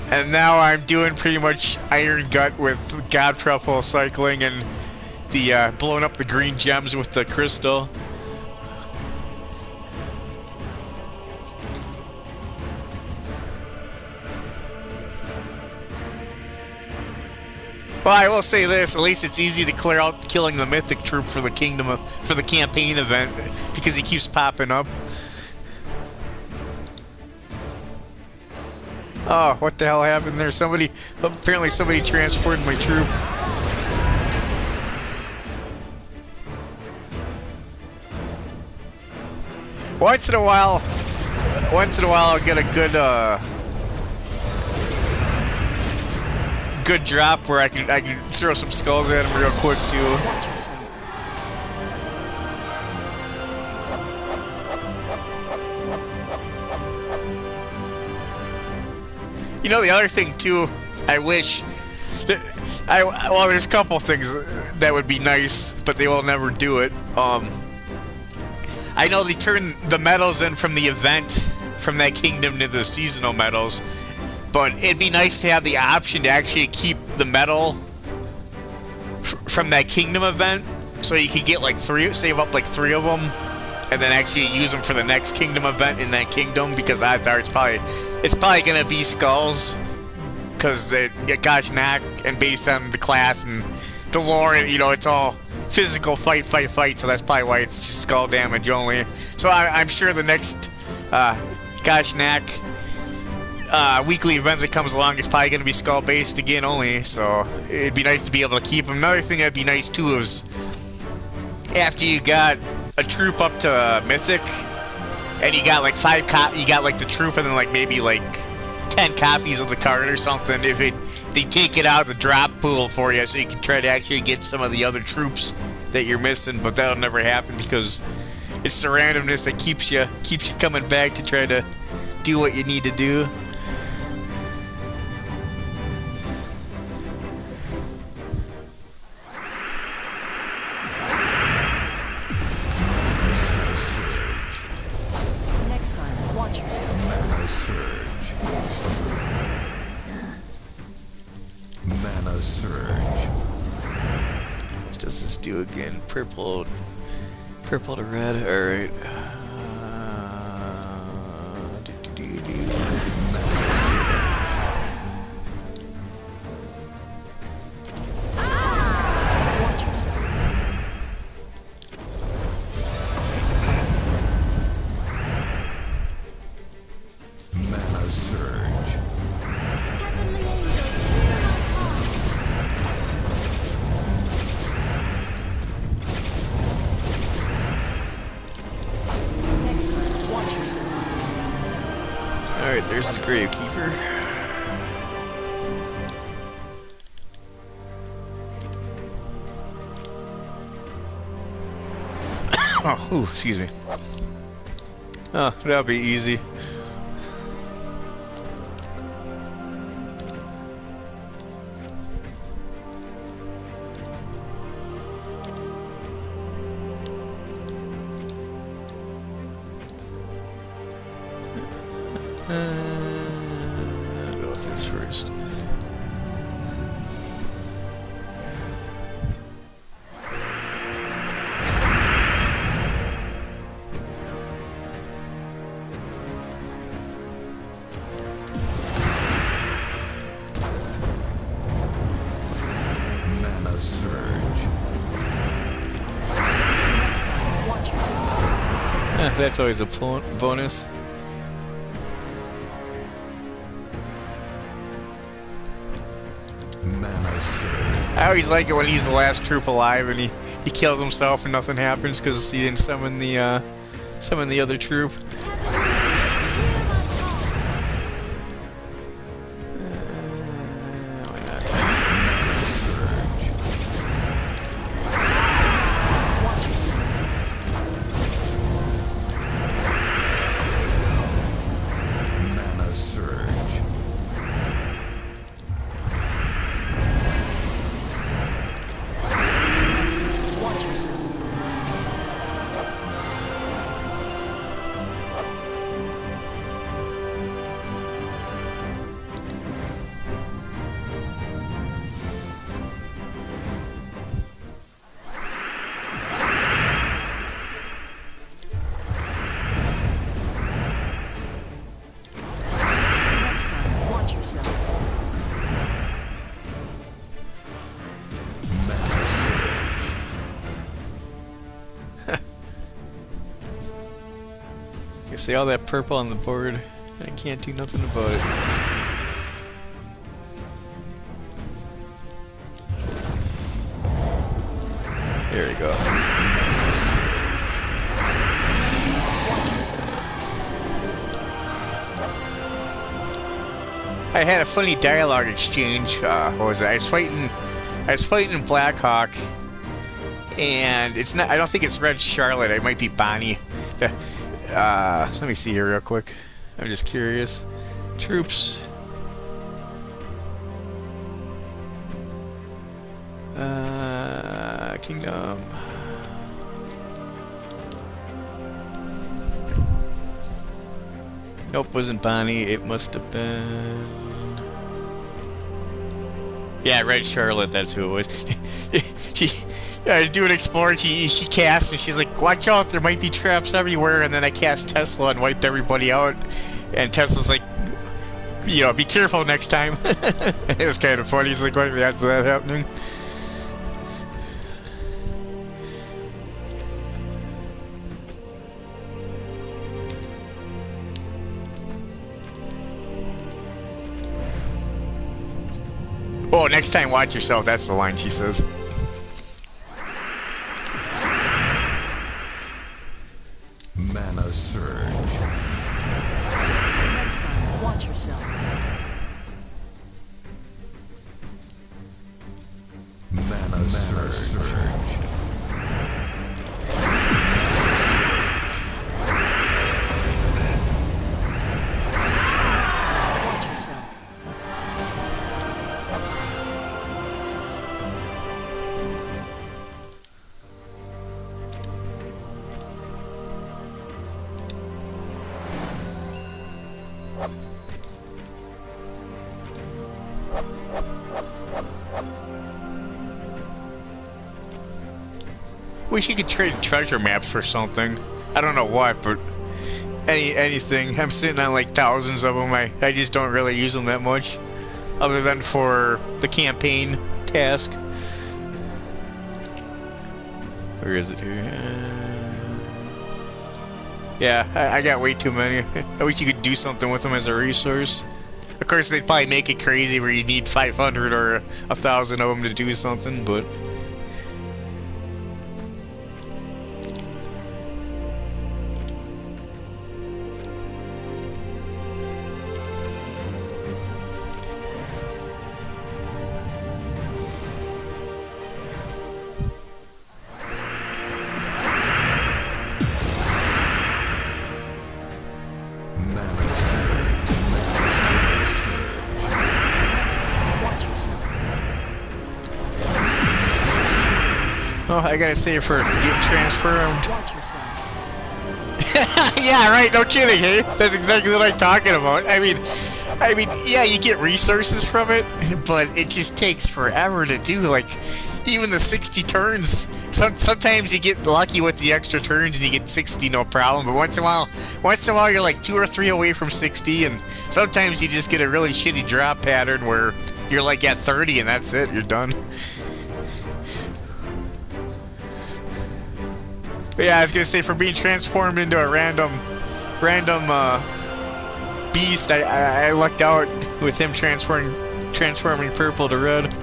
and now I'm doing pretty much Iron Gut with God Truffle cycling and the blowing up the green gems with the crystal. Well, I will say this: at least it's easy to clear out killing the mythic troop for the for the campaign event because he keeps popping up. Oh, what the hell happened there? Apparently somebody transported my troop. Once in a while I'll get a good drop where I can throw some skulls at him real quick too. Watch yourself. You know, the other thing too, I wish that well, there's a couple things that would be nice, but they will never do it. I know they turn the medals in from the event, from that kingdom to the seasonal medals, but it'd be nice to have the option to actually keep the medal from that kingdom event, so you could get like save up like 3 of them, and then actually use them for the next kingdom event in that kingdom, because odds are it's probably gonna be skulls, because they get Gashnak, and based on the class and the lore, you know, it's all physical fight, so that's probably why it's skull damage only. So I'm sure the next Gashnak weekly event that comes along is probably going to be skull based again only, so it'd be nice to be able to keep them. Another thing that'd be nice too is after you got a troop up to mythic and you got like you got like the troop and then like maybe like 10 copies of the card or something, if they take it out of the drop pool for you, so you can try to actually get some of the other troops that you're missing, but that'll never happen because it's the randomness that keeps you coming back to try to do what you need to do. Next time, watch yourself. Mana Surge. Mana Surge. What does this do again? Purple to red. Alright. Watch yourself. Mana Surge. Heavenly angels, hear my call. Next time, watch yourself. Alright, there's the Gravekeeper. Oh, ooh, excuse me. Oh, that'll be easy. I'll go with this first. Mana Surge. Next time, watch yourself. That's always a bonus. Mana Surge. I always like it when he's the last troop alive and he kills himself and nothing happens because he didn't summon the other troop. Why not? Surge. Watch yourself. Mana Surge. Watch yourself. See all that purple on the board, I can't do nothing about it. There we go. I had a funny dialogue exchange. What was it? I was fighting Blackhawk, and it's not. I don't think it's Red Charlotte. It might be Bonnie. Let me see here real quick. I'm just curious. Troops. Kingdom. Nope, wasn't Bonnie. It must have been. Yeah, Red Charlotte. That's who it was. I was doing Explore. She cast and she's like, "Watch out! There might be traps everywhere." And then I cast Tesla and wiped everybody out. And Tesla's like, "You know, be careful next time." It was kind of funny. He's like, "What? That's that happening?" Oh, next time, watch yourself. That's the line she says. Mana surge. Next time, watch yourself. Mana surge. Watch yourself. Wish you could trade treasure maps for something. I don't know what, but anything. I'm sitting on like thousands of them. I just don't really use them that much, other than for the campaign task. Where is it here? Yeah, I got way too many. I wish you could do something with them as a resource. Of course, they'd probably make it crazy where you need 500 or 1,000 of them to do something, but. Oh, I gotta save for getting transformed. Watch yourself. Yeah, right. No kidding, hey? That's exactly what I'm talking about. I mean, yeah, you get resources from it, but it just takes forever to do. Like, even the 60 turns. Sometimes you get lucky with the extra turns and you get 60, no problem. But once in a while, you're like 2 or 3 away from 60, and sometimes you just get a really shitty drop pattern where you're like at 30 and that's it. You're done. But yeah, I was gonna say, for being transformed into a random beast, I lucked out with him transforming purple to red.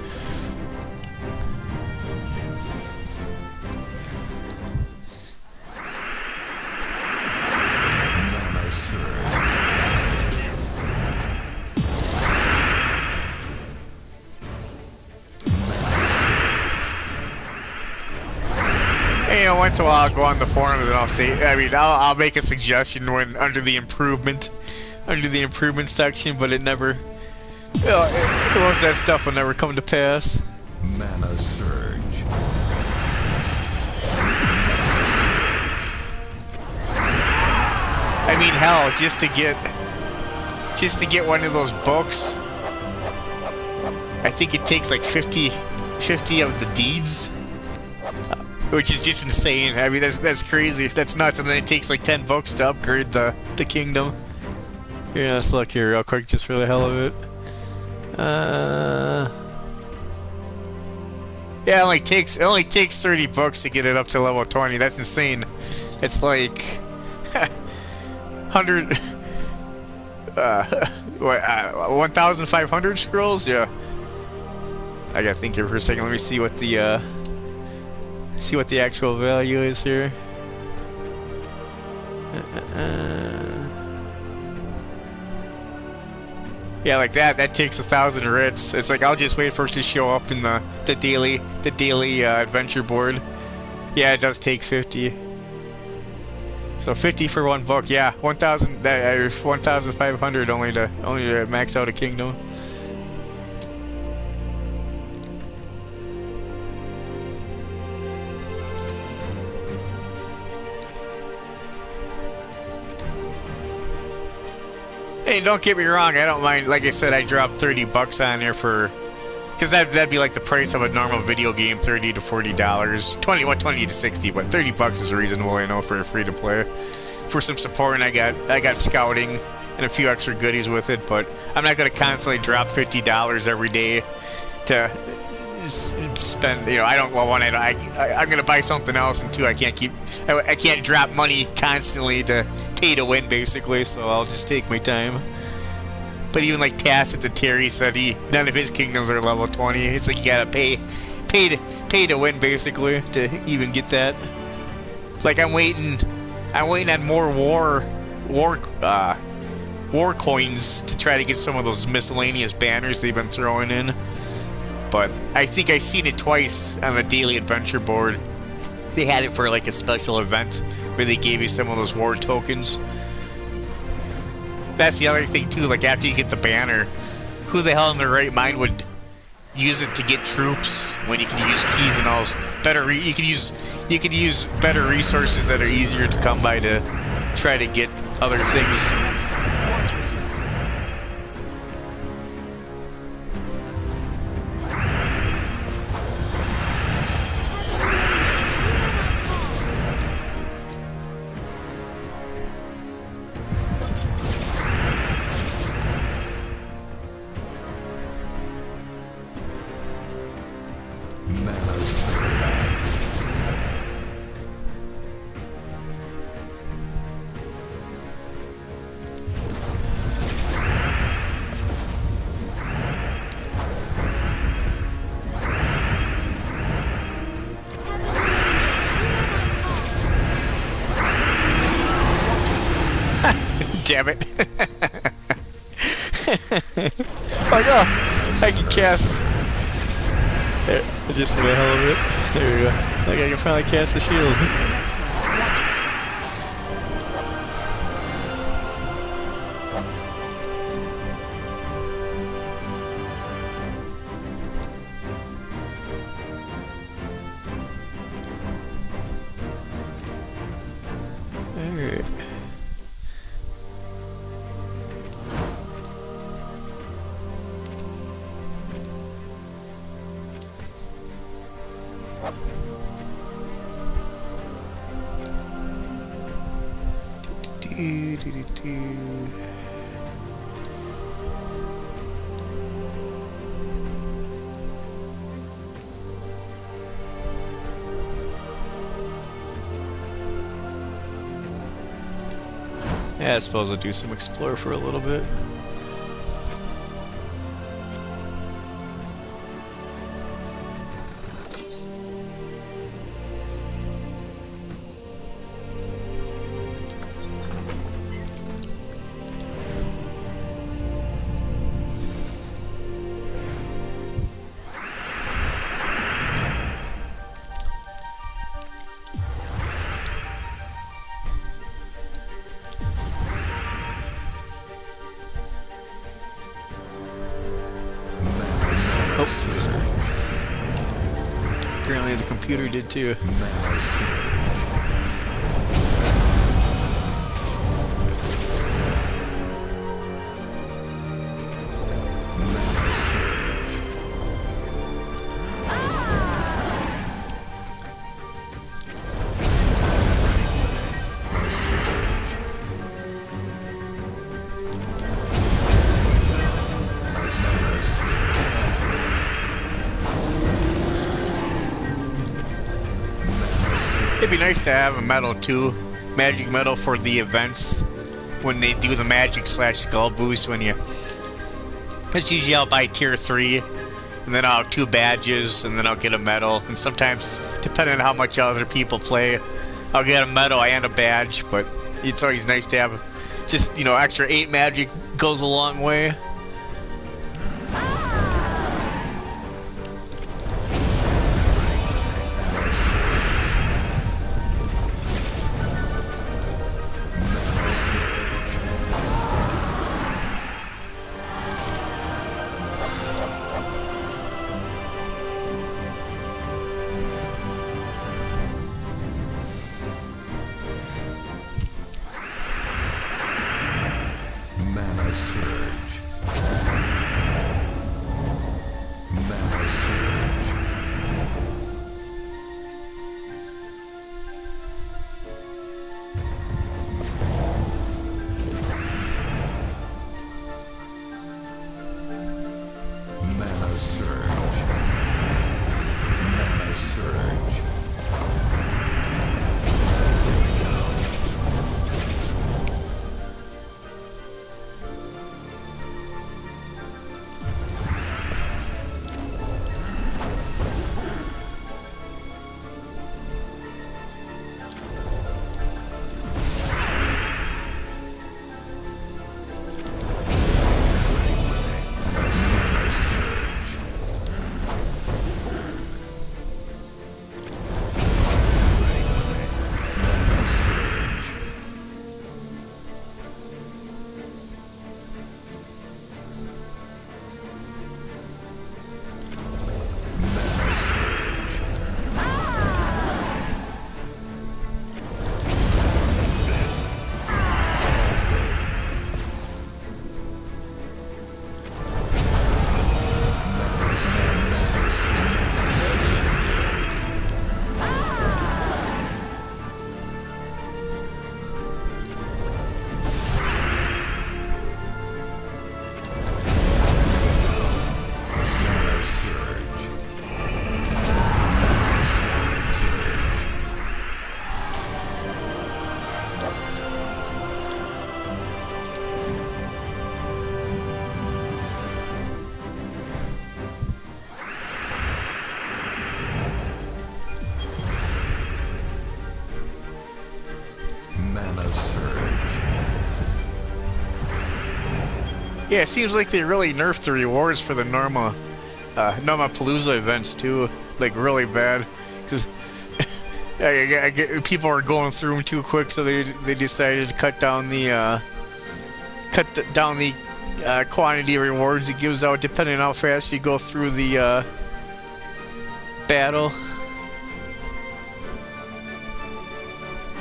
You know, once in a while I'll go on the forums and I'll say, I'll make a suggestion when under the improvement section, but it never, most of that stuff will never come to pass. Mana surge. I mean, hell, just to get one of those books, I think it takes like 50 of the deeds. Which is just insane. I mean, that's crazy. That's nuts. And then it takes like 10 books to upgrade the kingdom. Here, let's look here real quick, just for the hell of it. Yeah, it only takes 30 books to get it up to level 20. That's insane. It's like 100 1,500 scrolls. Yeah, I gotta think here for a second. Let me see what the actual value is here. Yeah, like that takes 1,000 writs. It's like I'll just wait for it to show up in the daily adventure board. Yeah, it does take 50. So 50 for one book. Yeah, 1,000. 1,500 only to max out a kingdom. Hey, don't get me wrong, I don't mind. Like I said, I dropped 30 bucks on there for, because that'd be like the price of a normal video game, $30 to $40, 20 to 60, but 30 bucks is reasonable, I know, for a free to play. For some support, and I got scouting and a few extra goodies with it, but I'm not gonna constantly drop $50 every day to spend. You know, I don't. Well, one, I'm gonna buy something else, and two, I can't drop money constantly to pay to win, basically. So I'll just take my time. But even like Tacit to Terry said, none of his kingdoms are level 20. It's like you gotta pay to win, basically, to even get that. Like I'm waiting on more war coins to try to get some of those miscellaneous banners they've been throwing in. But I think I've seen it twice on the daily adventure board. They had it for like a special event where they gave you some of those war tokens. That's the other thing too, like after you get the banner, who the hell in their right mind would use it to get troops when you can use keys and all those better you could use better resources that are easier to come by to try to get other things. Damn it. Like, oh, I can cast. There, just for the hell of it. There we go. Like I can finally cast the shield. Alright. Yeah, I suppose I'll do some explore for a little bit. Oh, this guy. Apparently the computer did too. It'd be nice to have a medal too, magic medal for the events when they do the magic slash skull boost. When you, it's usually I'll buy tier 3, and then I'll have 2 badges, and then I'll get a medal. And sometimes, depending on how much other people play, I'll get a medal and a badge. But it's always nice to have just, you know, extra 8 magic goes a long way. Mana surge. Mana surge. Mana surge. Mana surge. Mana surge. Yeah, it seems like they really nerfed the rewards for the Norma Palooza events too, like really bad, because I get people are going through them too quick, so they decided to cut down the quantity of rewards it gives out depending on how fast you go through the battle.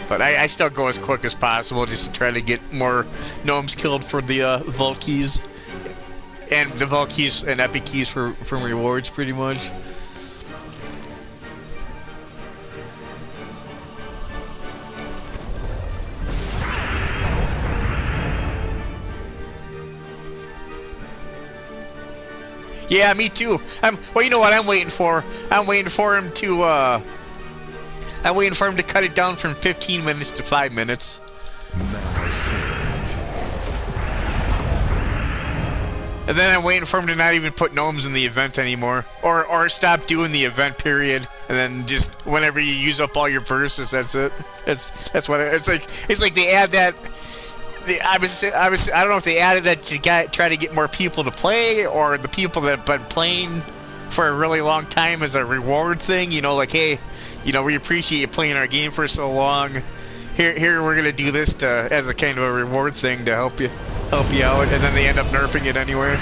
But I still go as quick as possible just to try to get more gnomes killed for the vault keys. And the vault keys and epic keys from rewards, pretty much. Yeah, me too. Well, you know what I'm waiting for? I'm waiting for him to cut it down from 15 minutes to 5 minutes. Mana surge. And then I'm waiting for him to not even put gnomes in the event anymore. Or stop doing the event period. And then just whenever you use up all your verses, that's it. That's what it's like. It's like they add that. I don't know if they added that to try to get more people to play, or the people that have been playing for a really long time as a reward thing. You know, like, hey, you know, we appreciate you playing our game for so long. Here we're gonna do this as a kind of a reward thing to help you out, and then they end up nerfing it anyway.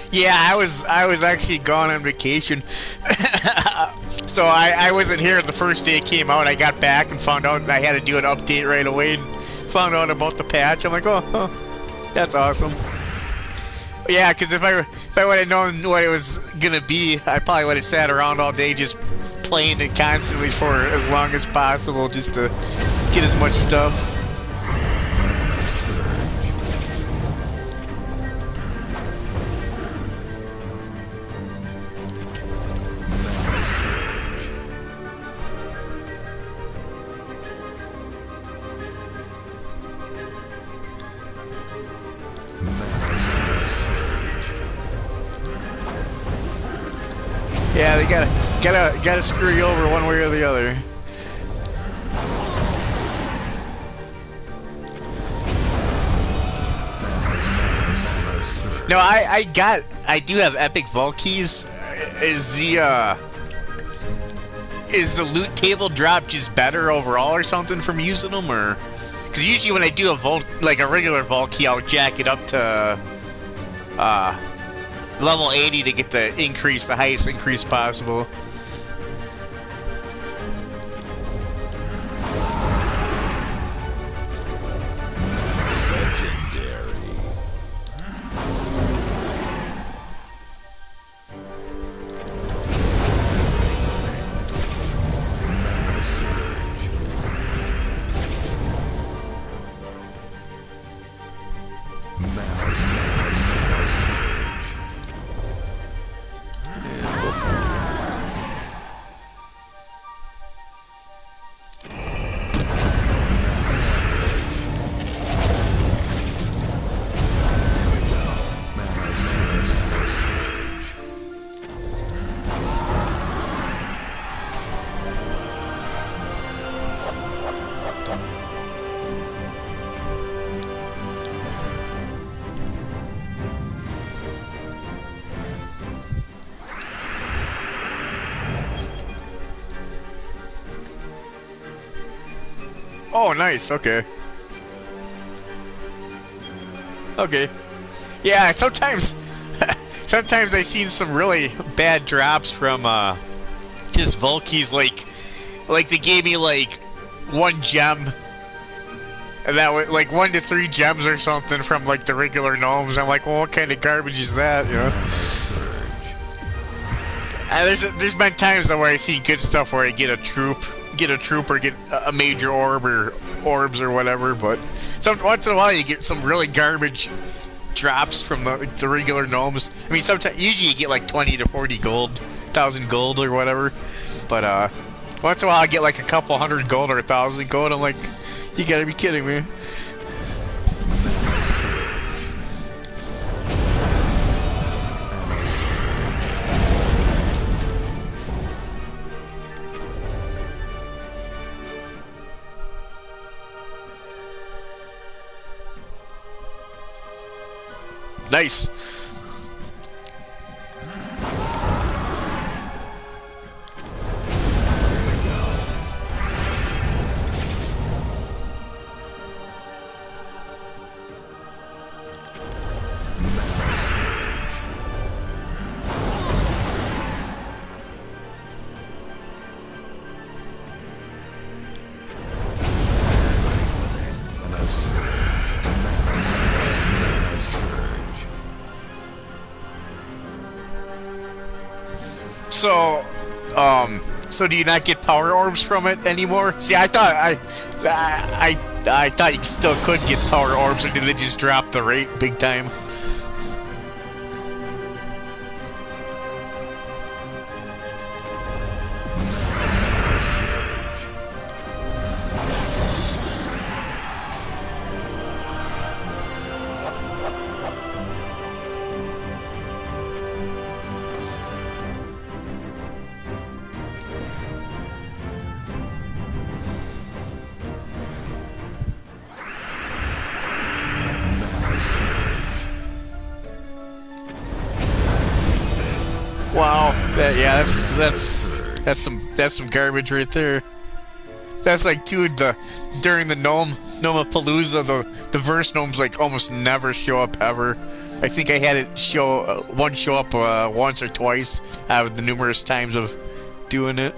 Yeah, I was actually gone on vacation, so I wasn't here the first day it came out. I got back and found out I had to do an update right away and found out about the patch. I'm like, oh, huh, that's awesome. Yeah, because if I would have known what it was gonna be, I probably would have sat around all day just playing it constantly for as long as possible just to get as much stuff. Yeah, they gotta screw you over one way or the other. No, I do have epic vault keys. Is the loot table drop just better overall or something from using them, or? Because usually when I do a vault, like a regular vault key, I'll jack it up to level 80 to get the highest increase possible. Oh, nice. Okay. Okay. Yeah, sometimes I've seen some really bad drops from just Volkies, like they gave me like 1 gem, and that was like 1 to 3 gems or something from like the regular gnomes. I'm like, well, what kind of garbage is that, you know? And there's been times where I've seen good stuff where I get a troop or get a major orb or orbs or whatever, but once in a while you get some really garbage drops from the regular gnomes. I mean, usually you get like 20 to 40 gold, 1,000 gold or whatever, but once in a while I get like a couple hundred gold or 1,000 gold. I'm like, you gotta be kidding me. Nice. So do you not get power orbs from it anymore? See, I thought I thought you still could get power orbs, or did they just drop the rate big time? Wow, that's some garbage right there. That's like too during the Gnomapalooza, the verse gnomes like almost never show up ever. I think I had it one show up once or twice out of the numerous times of doing it.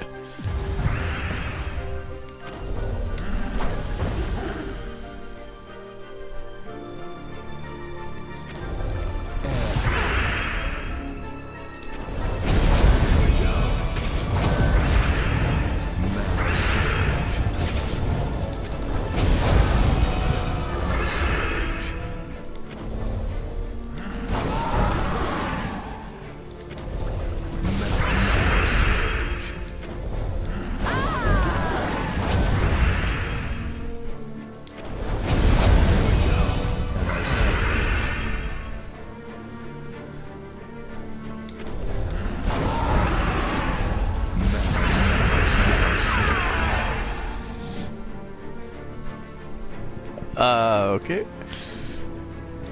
Okay.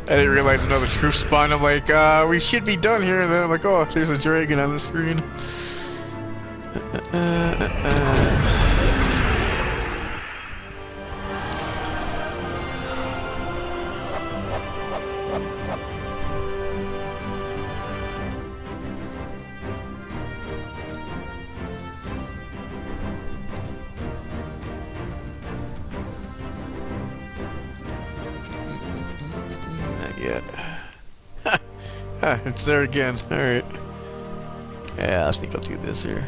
I didn't realize another troop spawned. I'm like, we should be done here. And then I'm like, oh, there's a dragon on the screen. Yet. It's there again. Alright. Yeah, I think I'll do this here.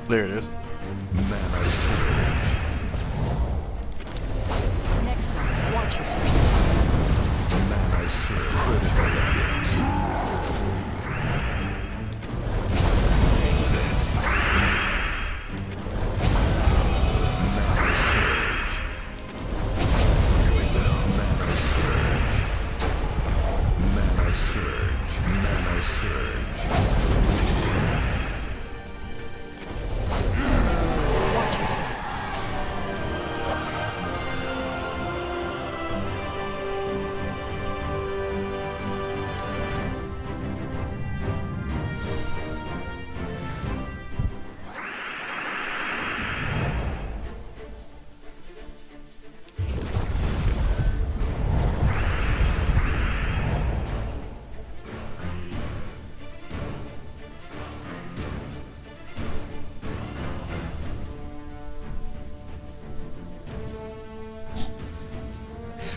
There it is. Next time, Watch yourself. Mana surge. Critical hit. Mana surge. Mana surge. Watch yourself.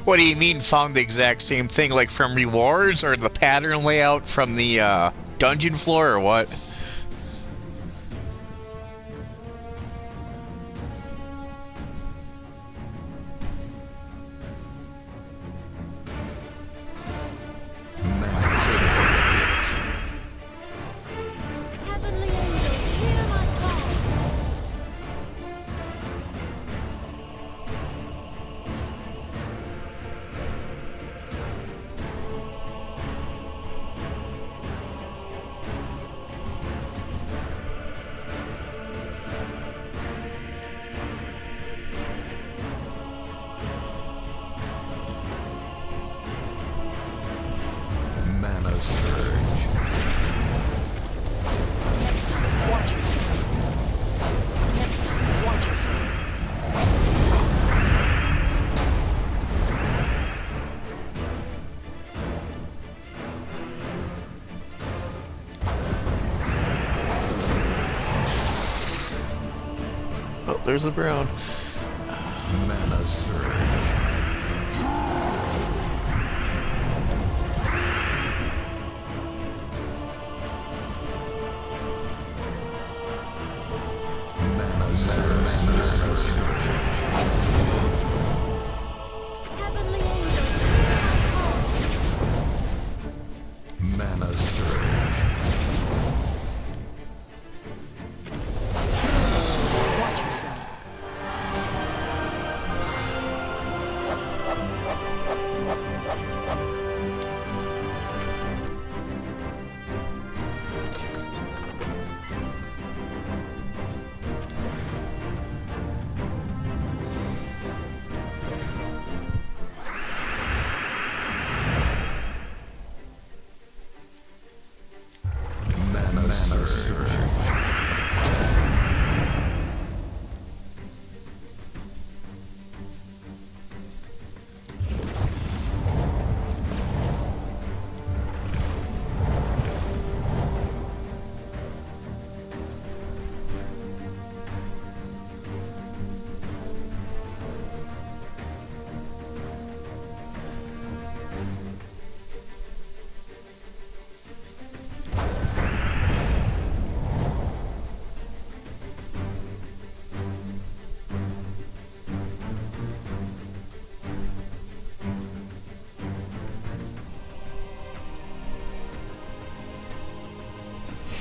What do you mean found the exact same thing? Like from rewards or the pattern layout from the dungeon floor or what? Heavenly angels, hear my call. Mana surge. Next time, watch yourself. Next time, watch yourself. Oh, there's the brown. Mana surge. Mana surge. Mana surge. Heavenly angels, hear my call. Mana surge. Watch yourself. Mana surge.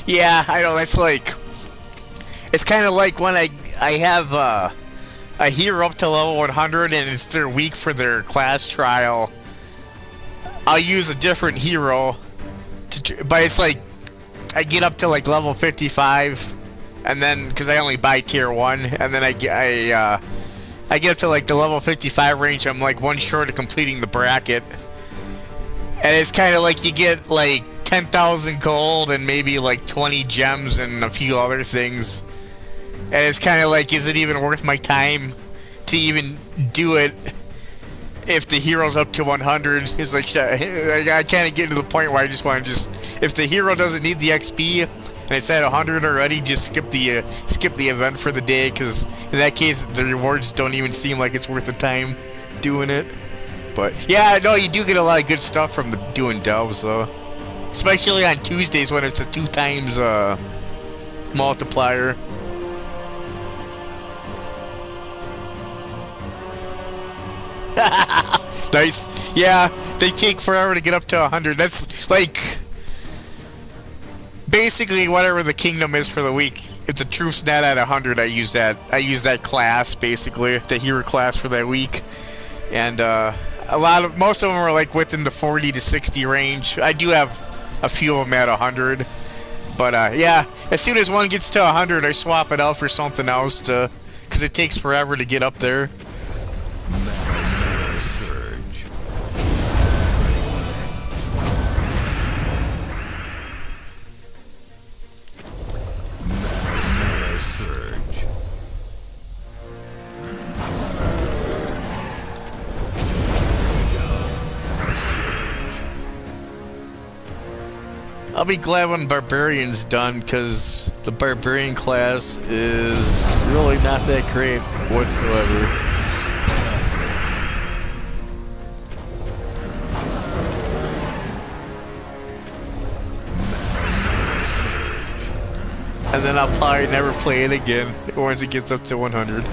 Yeah, I know. That's like, it's kind of like when I have a hero up to level 100 and it's their week for their class trial. I'll use a different hero, but it's like I get up to like level 55, and then because I only buy tier 1, and then I get up to like the level 55 range. I'm like one short of completing the bracket, and it's kind of like you get like 10,000 gold and maybe like 20 gems and a few other things. And it's kind of like, is it even worth my time to even do it if the hero's up to 100? It's like, I kind of get to the point where I just want to if the hero doesn't need the XP and it's at 100 already, just skip the event for the day, because in that case the rewards don't even seem like it's worth the time doing it. But yeah, no, you do get a lot of good stuff from doing delves though. Especially on Tuesdays when it's a 2 times multiplier. Nice. Yeah, they take forever to get up to 100. That's like basically whatever the kingdom is for the week. If the troop's not at 100, I use that. I use that class basically, the hero class for that week, and most of them are like within the 40 to 60 range. I do have a few of them at 100, but yeah, as soon as one gets to 100, I swap it out for something else because it takes forever to get up there. Surge. Mana surge. I'll be glad when Barbarian's done, because the Barbarian class is really not that great whatsoever. And then I'll probably never play it again once it gets up to 100.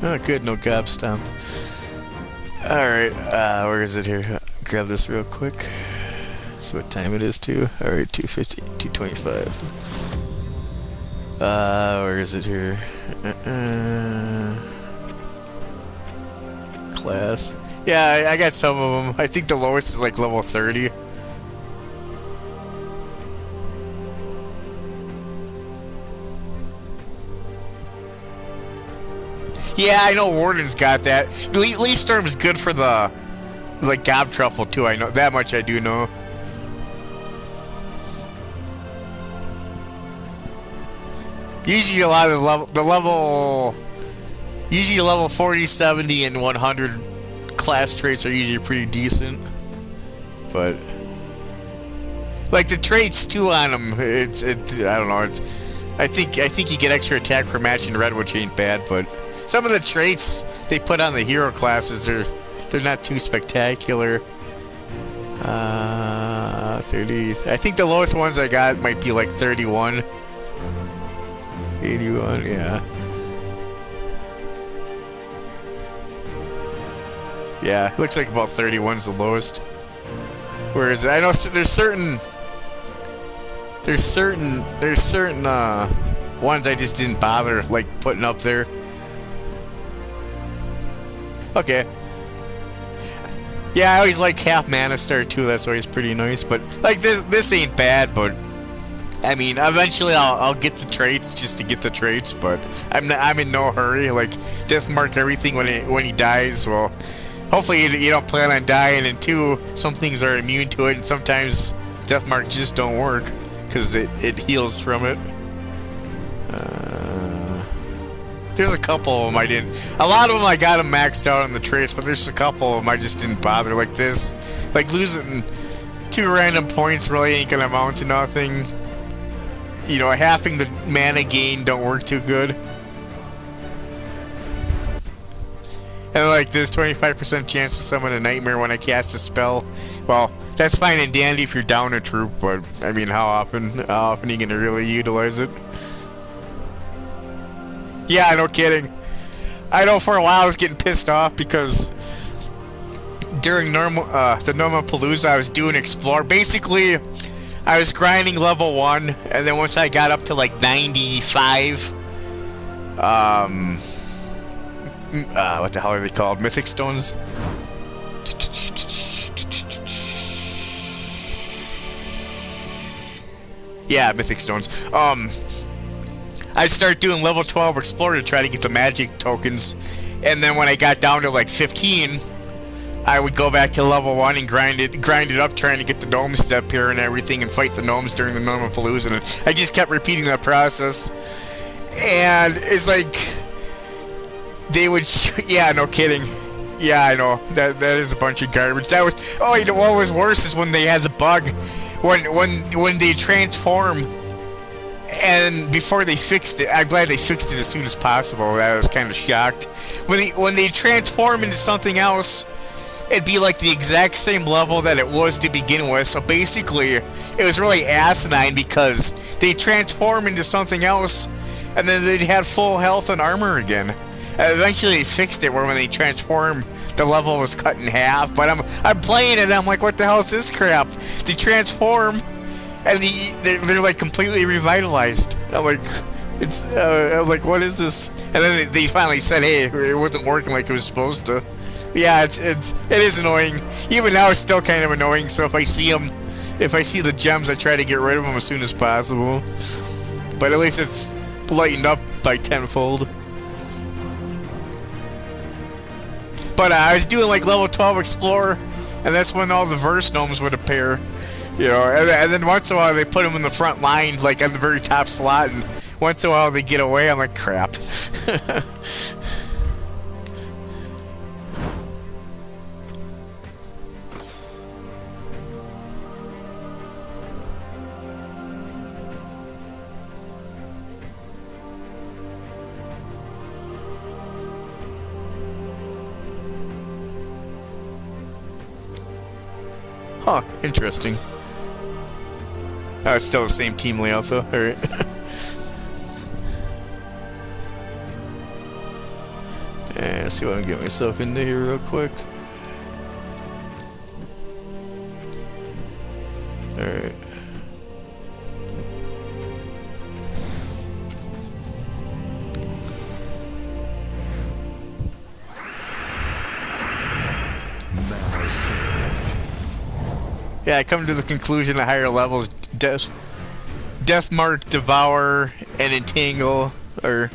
Oh, good, no gap stomp. Alright, where is it here? Grab this real quick. See what time it is too. Alright, 250, 225. Where is it here? Class. Yeah, I got some of them. I think the lowest is like level 30. Yeah, I know Warden's got that. Lee Storm is good for the like Gob Truffle too. I know that much. I do know. Usually a lot of usually level 40, 70, and 100 class traits are usually pretty decent. But like the traits too on them, I don't know. I think you get extra attack for matching red, which ain't bad, but. Some of the traits they put on the hero classes they're not too spectacular. 30. I think the lowest ones I got might be like 31. 81, yeah. Yeah, looks like about 31's the lowest. Whereas I know there's certain ones I just didn't bother like putting up there. Okay. Yeah, I always like half mana star too. That's always pretty nice. But like this ain't bad. But I mean, eventually I'll get the traits just to get the traits. But I'm in no hurry. Like death mark everything when he dies. Well, hopefully you don't plan on dying. And two, some things are immune to it, and sometimes death mark just don't work because it heals from it. There's a couple of them I didn't. A lot of them I got them maxed out on the trace, but there's a couple of them I just didn't bother. Like this, like losing 2 random points really ain't gonna amount to nothing. You know, halving the mana gain don't work too good. And like this 25% chance to summon a nightmare when I cast a spell. Well, that's fine and dandy if you're down a troop, but I mean, how often are you gonna really utilize it? Yeah, no kidding. I know for a while I was getting pissed off because during the Normal-Palooza I was doing Explore. Basically, I was grinding level 1, and then once I got up to like 95, what the hell are they called? Mythic Stones? Yeah, Mythic Stones. I'd start doing level 12 Explorer to try to get the magic tokens, and then when I got down to like 15, I would go back to level 1 and grind it up, trying to get the gnomes to appear and everything, and fight the gnomes during the Normal-Palooza, and I just kept repeating that process. And it's like they would, yeah, no kidding. Yeah, I know that is a bunch of garbage. That was, oh, you know what was worse is when they had the bug, when they transform. And before they fixed it, I'm glad they fixed it as soon as possible. I was kind of shocked when they transform into something else. it'd be like the exact same level that it was to begin with. So basically, it was really asinine because they transform into something else, and then they'd have full health and armor again. Eventually, they fixed it where when they transform, the level was cut in half. But I'm playing it, and I'm like, what the hell is this crap? They transform, and they're like completely revitalized. I'm like, I'm like, what is this? And then they finally said, hey, it wasn't working like it was supposed to. Yeah, it is annoying. Even now, it's still kind of annoying. So if I see the gems, I try to get rid of them as soon as possible. But at least it's lightened up by tenfold. But I was doing like level 12 Explorer, and that's when all the verse gnomes would appear. You know, and then once in a while they put them in the front line, like at the very top slot, and once in a while they get away. I'm like, crap. Huh, interesting. Oh, it's still the same team layout though, alright. Let's see what I can get myself into here real quick. Alright. Yeah, I come to the conclusion at higher levels, Deathmark, Devour, and Entangle are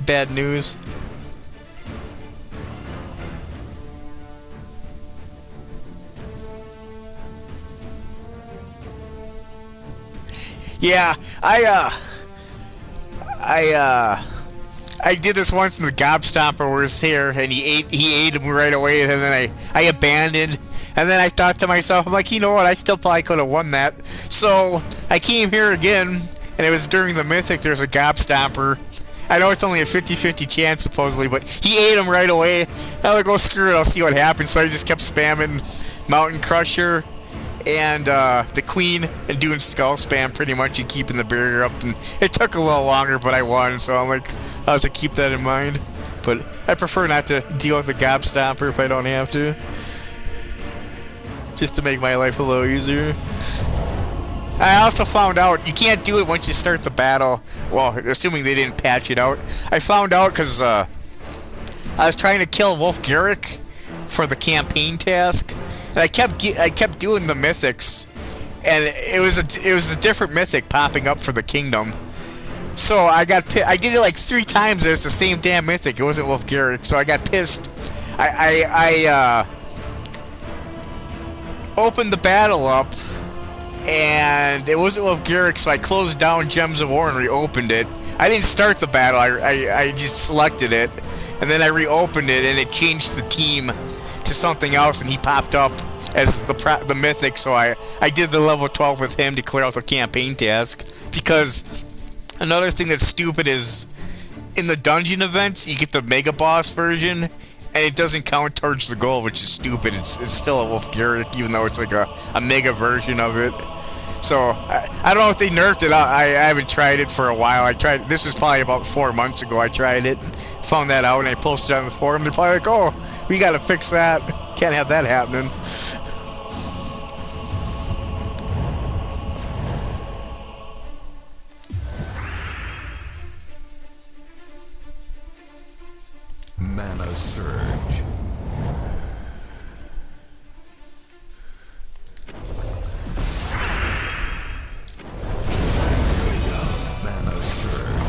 bad news. Yeah, I did this once in the Gobstomper was here, and he ate him right away, and then I abandoned. And then I thought to myself, I'm like, you know what, I still probably could have won that. So I came here again, and it was during the Mythic, there's a Gobstomper. I know it's only a 50-50 chance, supposedly, but he ate him right away. I was like, oh, screw it, I'll see what happens. So I just kept spamming Mountain Crusher and the Queen and doing Skull Spam pretty much and keeping the barrier up. And it took a little longer, but I won, so I'm like, I'll have to keep that in mind. But I prefer not to deal with the Gobstomper if I don't have to. Just to make my life a little easier. I also found out you can't do it once you start the battle. Well, assuming they didn't patch it out. I found out because I was trying to kill Wolf Garrick for the campaign task, and I kept doing the mythics, and it was a different mythic popping up for the kingdom. So I did it like 3 times. And it's the same damn mythic. It wasn't Wolf Garrick, so I got pissed. I opened the battle up, and it wasn't Wolf Garrick, so I closed down Gems of War and reopened it. I didn't start the battle, I just selected it, and then I reopened it, and it changed the team to something else, and he popped up as the mythic, so I did the level 12 with him to clear out the campaign task. Because another thing that's stupid is, in the dungeon events, you get the Mega Boss version, and it doesn't count towards the goal, which is stupid. It's still a Wolf Garrick, even though it's like a mega version of it. So I don't know if they nerfed it. I haven't tried it for a while. This was probably about 4 months ago. I tried it, found that out, and I posted it on the forum. They're probably like, "Oh, we got to fix that. Can't have that happening." Mana Surge. Mana Surge.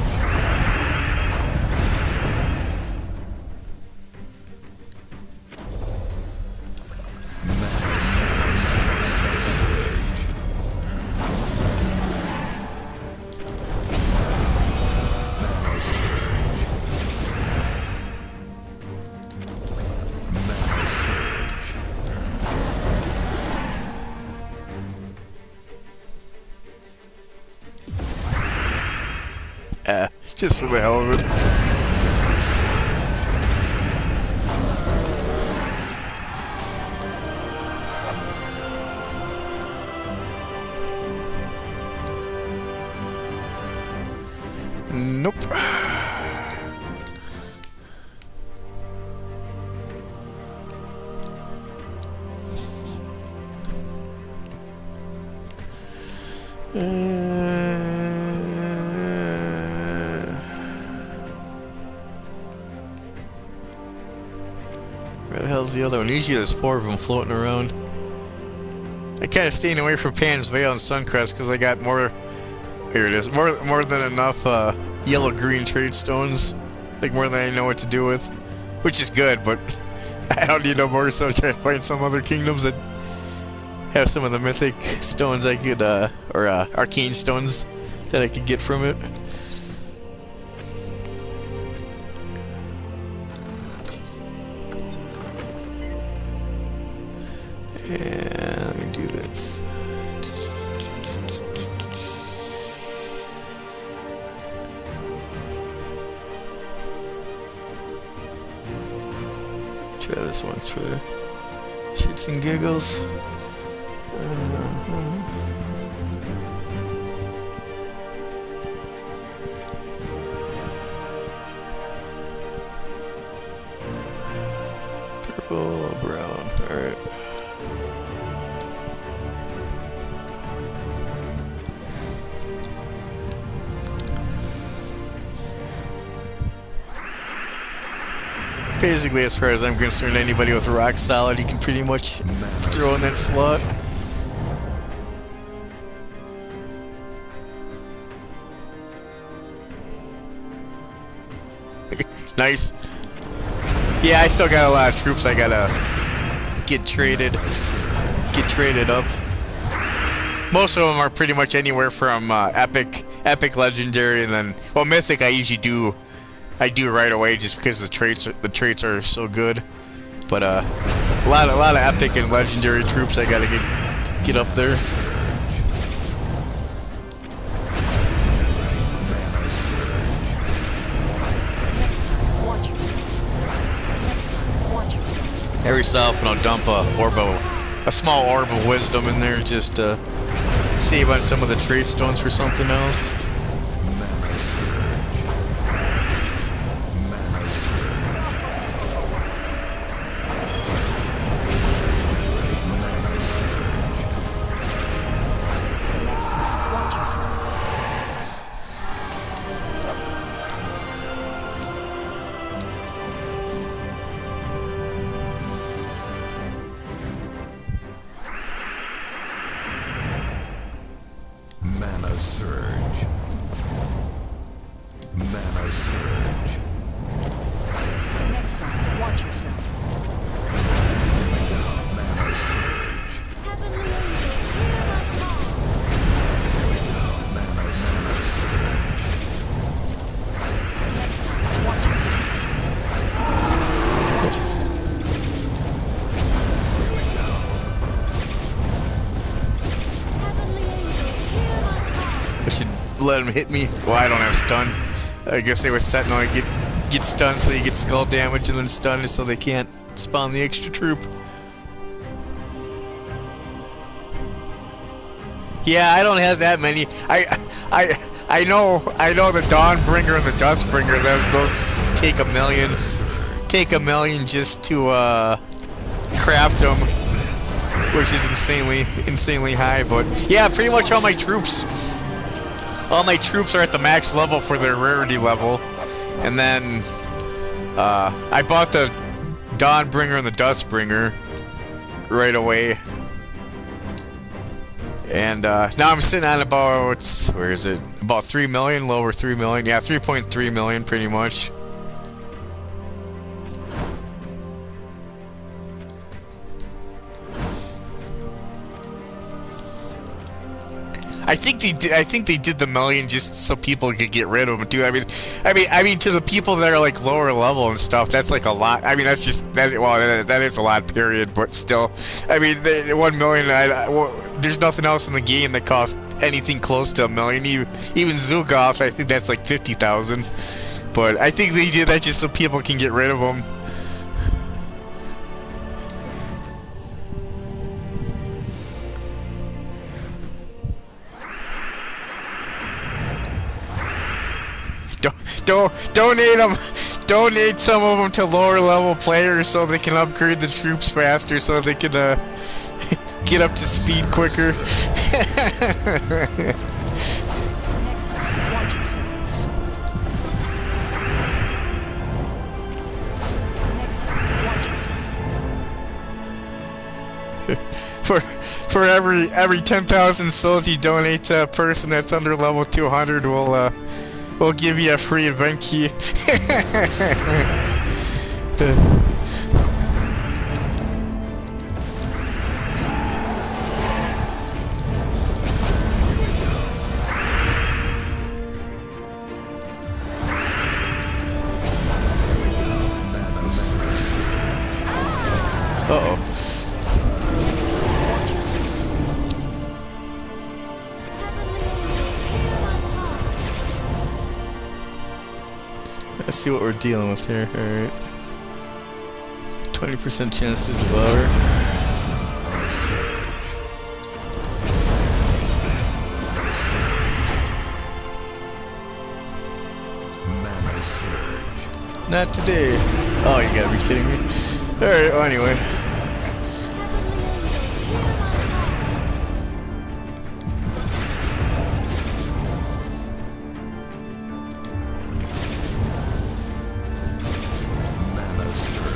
Just for the hell of it. Nope. Where the hell's the other one? Usually there's 4 of them floating around. I kind of staying away from Pan's Vale and Suncrest because I got more. Here it is. More than enough yellow-green trade stones. Like more than I know what to do with, which is good. But I don't need no more. So I'm trying to find some other kingdoms that have some of the mythic stones I could, or arcane stones that I could get from it. And let me do this. Try this one for shits and giggles. Purple, brown, alright. Basically, as far as I'm concerned, anybody with rock solid, you can pretty much throw in that slot. Nice. Yeah, I still got a lot of troops I gotta get traded up. Most of them are pretty much anywhere from epic, legendary, and then well, mythic. I usually do right away just because the traits are so good. But a lot of epic and legendary troops I gotta get up there. Every so often I'll dump a small orb of wisdom in there just to save on some of the trade stones for something else. Mana surge. Mana surge. Next time, watch yourself. Mana surge. Heavenly angels, hear my call. Mana surge. Next time, watch yourself. Next time, watch yourself. Heavenly angels, hear my call. I should let him hit me. Well, I don't have stun. I guess they were setting on get stunned so you get skull damage and then stunned so they can't spawn the extra troop. Yeah, I don't have that many. I know the Dawnbringer and the Dustbringer. Those take a million just to craft them, which is insanely high. But yeah, pretty much all my troops are at the max level for their rarity level, and then I bought the Dawnbringer and the Dustbringer right away. And now I'm sitting on about, where is it? About 3 million, a little over 3 million. Yeah, 3.3 million pretty much. I think they did the million just so people could get rid of them too. I mean to the people that are like lower level and stuff, that's like a lot. I mean that's just that. Well, that is a lot, period. But still, I mean, 1 million. There's nothing else in the game that costs anything close to a million. Even Zugoff, I think that's like 50,000. But I think they did that just so people can get rid of them. Donate them. Donate some of them to lower level players so they can upgrade the troops faster, so they can get up to speed quicker. Next time, watch yourself. Next time, watch yourself. For every 10,000 souls you donate to a person that's under level 200, we'll give you a free event key. Uh-oh. Next time, watch yourself. Heavenly angels, hear my call. Let's see what we're dealing with here. Alright. 20% chance to devour. Mana surge. Not today. Oh, you gotta be kidding me. Alright, well, anyway. Mana surge.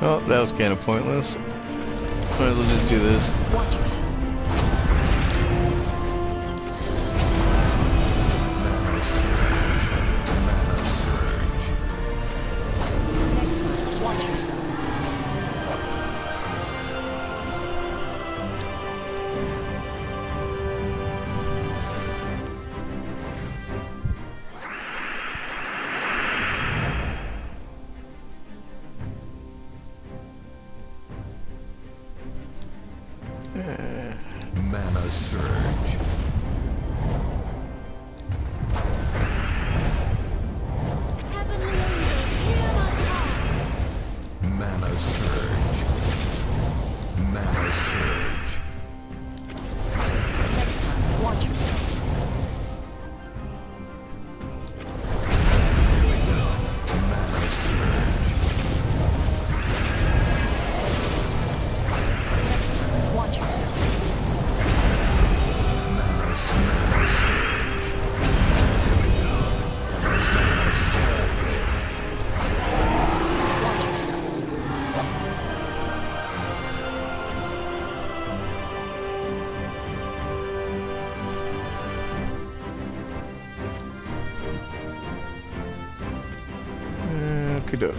Well, that was kind of pointless. Might as well just do this. Watch yourself. Mana surge. Next time, watch yourself. Mana surge. Heavenly angels, hear my call. Mana surge. Mana surge. Next time, watch yourself. Mana surge. Next time, watch yourself. Next time, watch yourself. Okey-doke.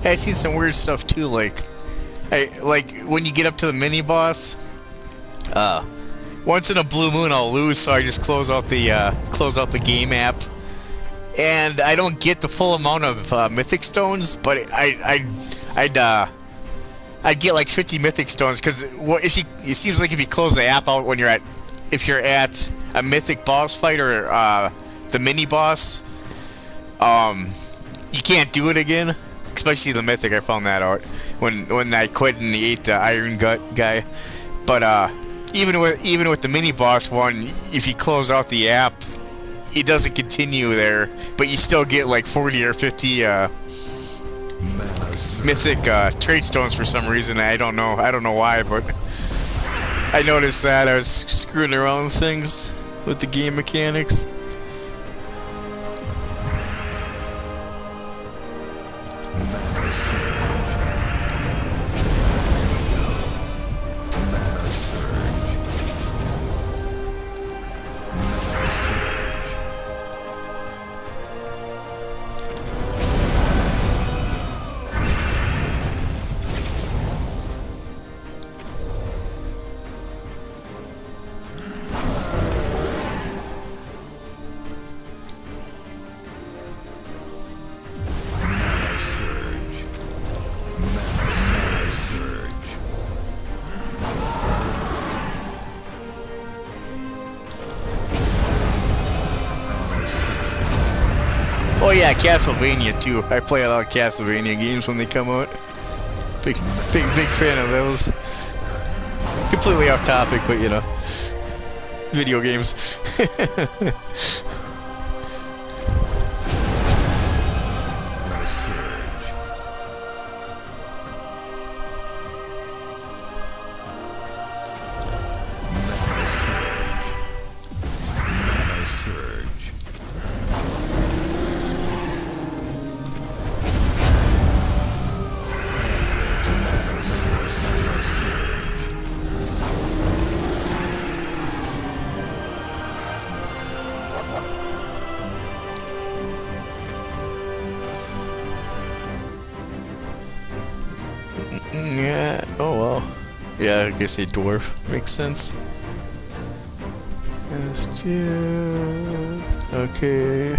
Hey, I seen some weird stuff too, like when you get up to the mini boss. Once in a blue moon I'll lose, so I just close out the game app, and I don't get the full amount of mythic stones, but I'd get like 50 mythic stones, because it seems like if you close the app out when if you're at a mythic boss fight or the mini boss, you can't do it again. Especially the mythic, I found that out when I quit and ate the iron gut guy. But even with the mini boss one, if you close out the app, it doesn't continue there, but you still get like 40 or 50 Mana surge. mythic trade stones for some reason. I don't know why, but I noticed that. I was screwing around with things with the game mechanics. Mana surge. Mana surge. Mana surge. Oh yeah, Castlevania too. I play a lot of Castlevania games when they come out. Big fan of those. Completely off topic, but you know, video games. Yeah, oh well. Yeah, I guess a dwarf makes sense. Okay.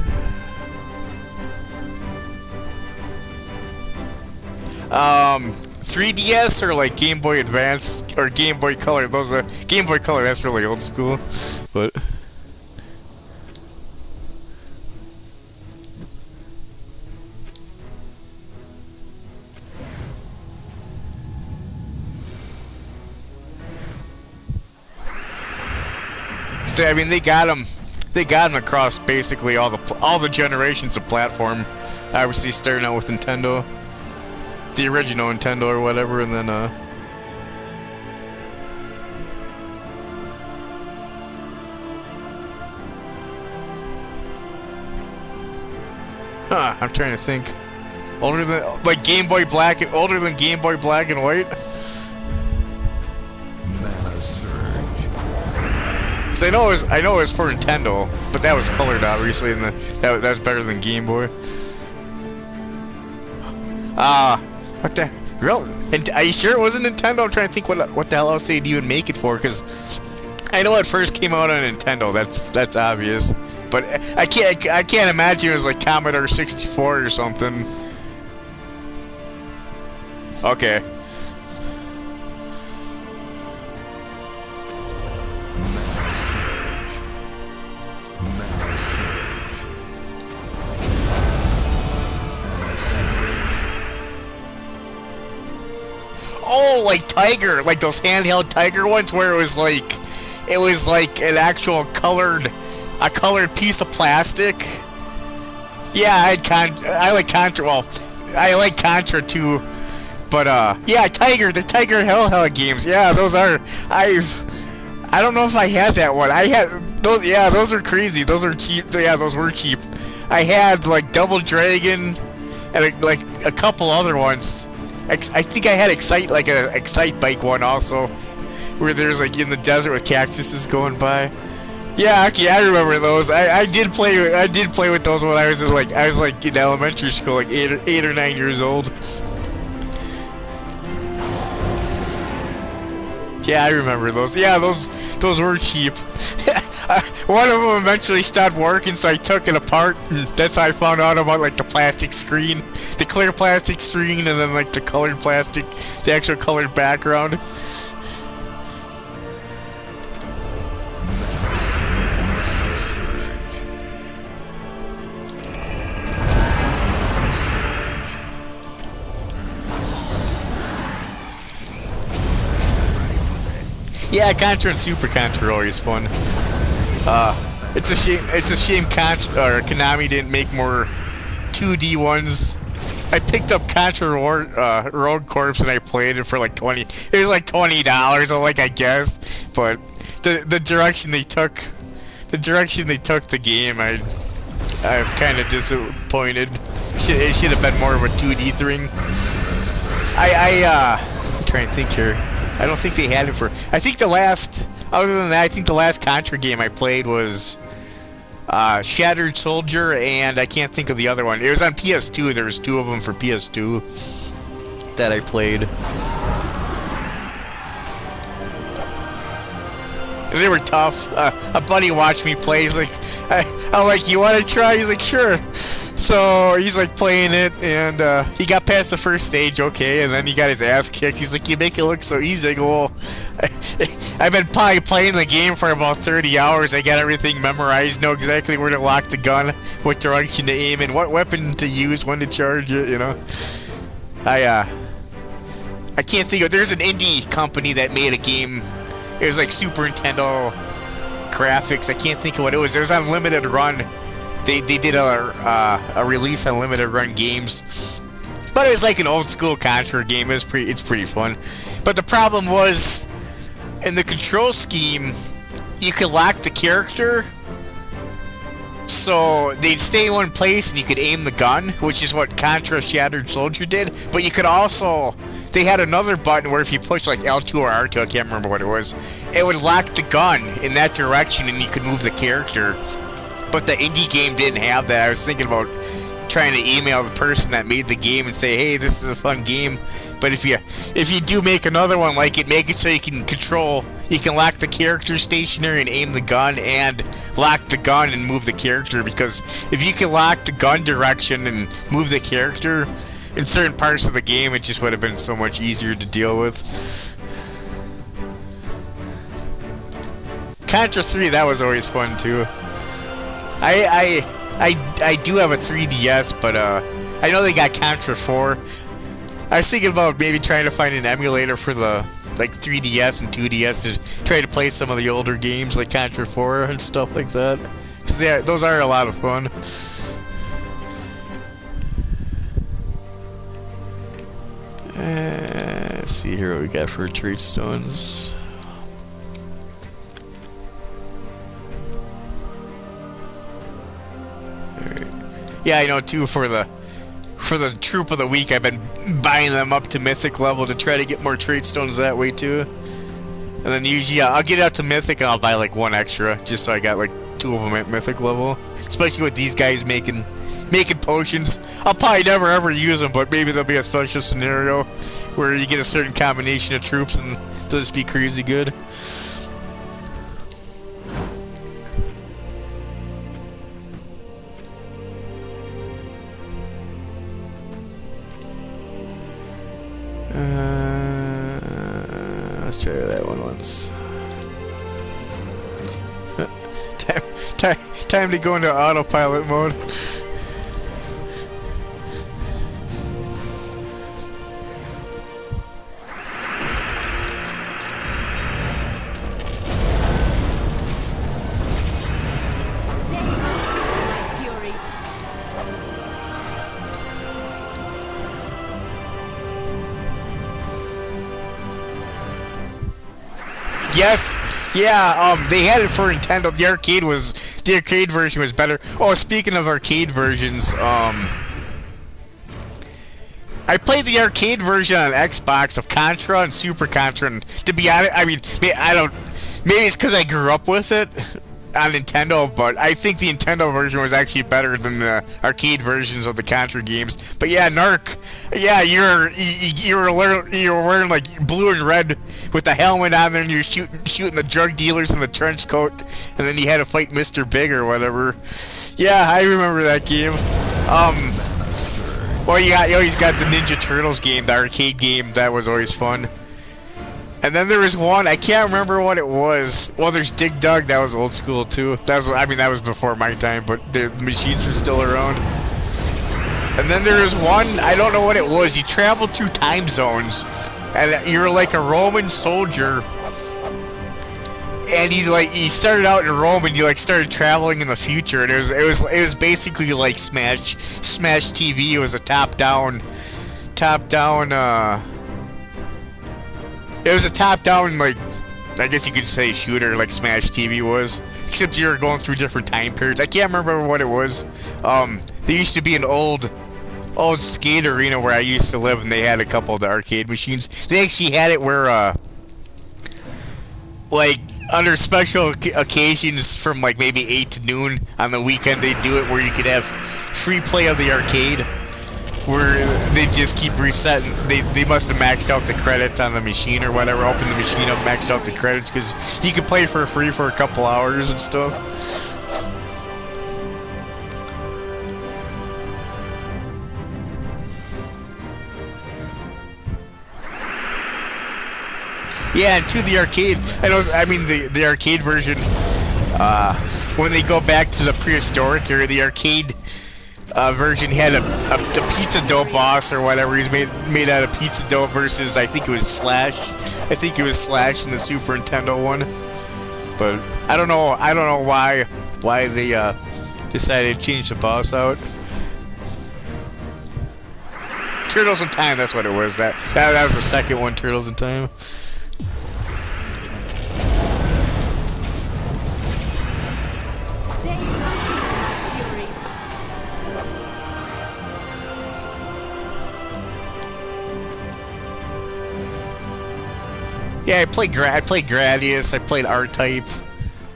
3DS or like Game Boy Advance or Game Boy Color. Those are Game Boy Color. That's really old school, but. I mean, they got them across basically all the generations of platform. Obviously, starting out with Nintendo, the original Nintendo or whatever, and then I'm trying to think. Older than like Game Boy Black, older than Game Boy Black and White. I know it was for Nintendo, but that was colored obviously, and that was better than Game Boy. What the real? And are you sure it wasn't Nintendo? I'm trying to think what the hell else they'd even make it for, because I know it first came out on Nintendo. That's obvious, but I can't imagine it was like Commodore 64 or something. Okay. Oh, like Tiger, like those handheld Tiger ones, where it was like an actual a colored piece of plastic. Yeah, I like Contra. Well, I like Contra too, but yeah, the Tiger Hellhell games. Yeah, those are. I don't know if I had that one. I had those. Yeah, those are crazy. Those are cheap. Yeah, those were cheap. I had like Double Dragon and like a couple other ones. I think I had Excite bike one also, where there's like in the desert with cactuses going by. Yeah, okay, I remember those. I did play with those when I was in elementary school, like 8 or 9 years old. Yeah, I remember those. Yeah, those were cheap. One of them eventually stopped working, so I took it apart, and that's how I found out about like the plastic screen, the clear plastic screen, and then like the colored plastic, the actual colored background. Yeah, Contra and Super Contra are always fun. It's a shame Konami didn't make more 2D ones. I picked up Contra Rogue Corps and I played it for like $20. It was like $20, I guess. But the direction they took the game, I'm kind of disappointed. It should have been more of a 2D thing. I'm trying to think here. I don't think they had it for. I think the last Contra game I played was Shattered Soldier, and I can't think of the other one. It was on PS2. There was 2 of them for PS2 that I played. And they were tough. A buddy watched me play. He's like, I'm like, you want to try? He's like, sure. So he's like playing it, and he got past the first stage, okay, and then he got his ass kicked. He's like, you make it look so easy. I go, well, I've been probably playing the game for about 30 hours. I got everything memorized, know exactly where to lock the gun, what direction to aim, and what weapon to use, when to charge it, you know. I can't think of, there's an indie company that made a game. It was like Super Nintendo graphics. I can't think of what it was. It was on Limited Run. They did a release on Limited Run games, but it was like an old school Contra game. It's pretty fun. But the problem was, in the control scheme, you could lock the character, so they'd stay in one place and you could aim the gun, which is what Contra Shattered Soldier did. But you could also, they had another button where if you push like L2 or R2, I can't remember what it was, it would lock the gun in that direction and you could move the character. But the indie game didn't have that. I was thinking about trying to email the person that made the game and say, hey, this is a fun game, but if you do make another one like it, make it so you can lock the character stationary and aim the gun, and lock the gun and move the character, because if you can lock the gun direction and move the character in certain parts of the game, it just would have been so much easier to deal with. Contra 3, that was always fun too. I do have a 3DS, but I know they got Contra 4. I was thinking about maybe trying to find an emulator for the like 3DS and 2DS to try to play some of the older games like Contra 4 and stuff like that. Cause those are a lot of fun. Let's see here what we got for trait stones. Yeah, I know too, for the troop of the week, I've been buying them up to mythic level to try to get more trait stones that way too. And then usually I'll get out to mythic and I'll buy like one extra just so I got like 2 of them at mythic level. Especially with these guys making potions. I'll probably never ever use them, but maybe there'll be a special scenario where you get a certain combination of troops and they'll just be crazy good. Let's try that one once. Time to go into autopilot mode. Fury. Yes, yeah. They had it for Nintendo. The arcade version was better. Oh, speaking of arcade versions, I played the arcade version on Xbox of Contra and Super Contra, and to be honest, I mean, maybe it's because I grew up with it on Nintendo, but I think the Nintendo version was actually better than the arcade versions of the Contra games. But yeah, Narc, yeah, you were wearing like blue and red with the helmet on there, and you're shooting the drug dealers in the trench coat, and then you had to fight Mr. Big or whatever. Yeah, I remember that game. Well, you always got the Ninja Turtles game, the arcade game. That was always fun. And then there was one, I can't remember what it was. Well, there's Dig Dug, that was old school too. That was before my time, but the machines are still around. And then there was one, I don't know what it was. You traveled through time zones, and you were like a Roman soldier. And you started out in Rome, and you like started traveling in the future. And it was basically like Smash TV. It was a top down. It was a top-down, like, I guess you could say shooter, like Smash TV was. Except you were going through different time periods. I can't remember what it was. There used to be an old skate arena where I used to live, and they had a couple of the arcade machines. They actually had it where, like, under special occasions from, like, maybe 8 to noon on the weekend, they'd do it where you could have free play of the arcade. where they just keep resetting. They must have maxed out the credits on the machine or whatever. Opened the machine up, maxed out the credits because you could play for free for a couple hours and stuff. Yeah, and to the arcade, I mean the arcade version. When they go back to the prehistoric era, the arcade version had the pizza dough boss or whatever. He's made out of pizza dough versus I think it was Slash. I think it was Slash in the Super Nintendo one. But I don't know why they decided to change the boss out. Turtles in Time, that's what it was. That was the second one, Turtles in Time. Yeah, I played Gradius. I played R-Type.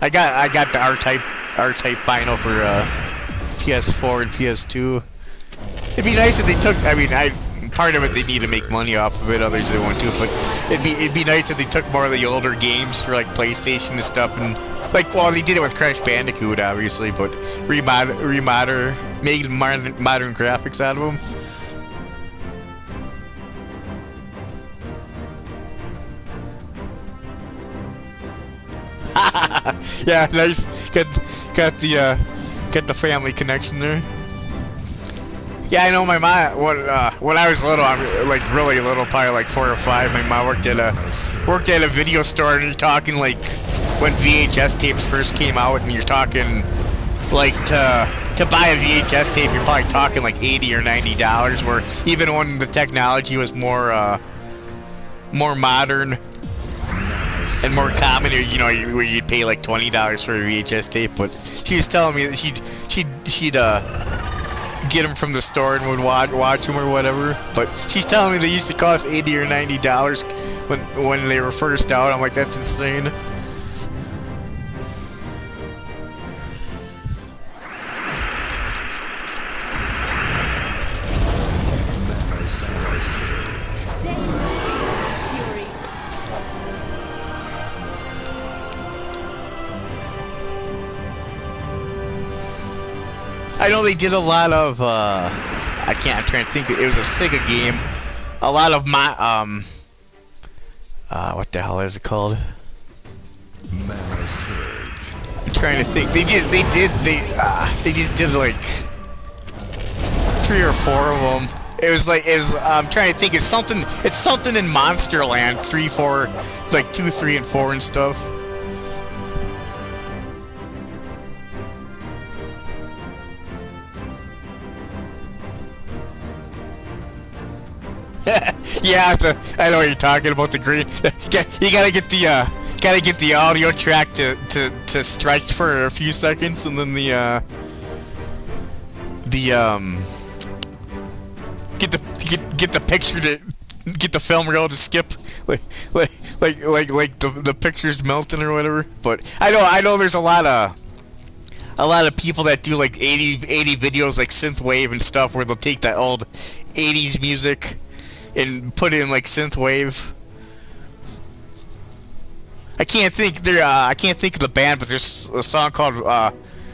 I got the R-Type final for PS4 and PS2. It'd be nice if they took. I mean, part of it they need to make money off of it. Others they want to, but it'd be nice if they took more of the older games for like PlayStation and stuff, and like well they did it with Crash Bandicoot obviously, but made modern graphics out of them. Yeah, nice. Got the family connection there. Yeah, I know my mom. When I was little, I'm like really little, probably like 4 or 5. My mom worked at a video store, and you're talking like when VHS tapes first came out, and you're talking like to buy a VHS tape, you're probably talking like $80 or $90. Where even when the technology was more modern and more common, you know, where you'd pay like $20 for a VHS tape. But she was telling me that she'd get them from the store and would watch them or whatever. But she's telling me they used to cost $80 or $90 when they were first out. I'm like, that's insane. I know they did a lot of, I'm trying to think, it was a Sega game. A lot of what the hell is it called? I'm trying to think. They just did like 3 or 4 of them. I'm trying to think, it's something in Monsterland, 3, 4, like 2, 3, and 4 and stuff. Yeah, I know what you're talking about. The green. You gotta get the audio track to stretch for a few seconds, and then get the picture to get the film reel to skip like the picture's melting or whatever. But I know there's a lot of people that do like 80 videos like synthwave and stuff where they'll take that old 80s music and put it in like synthwave. I can't think of the band, but there's a song called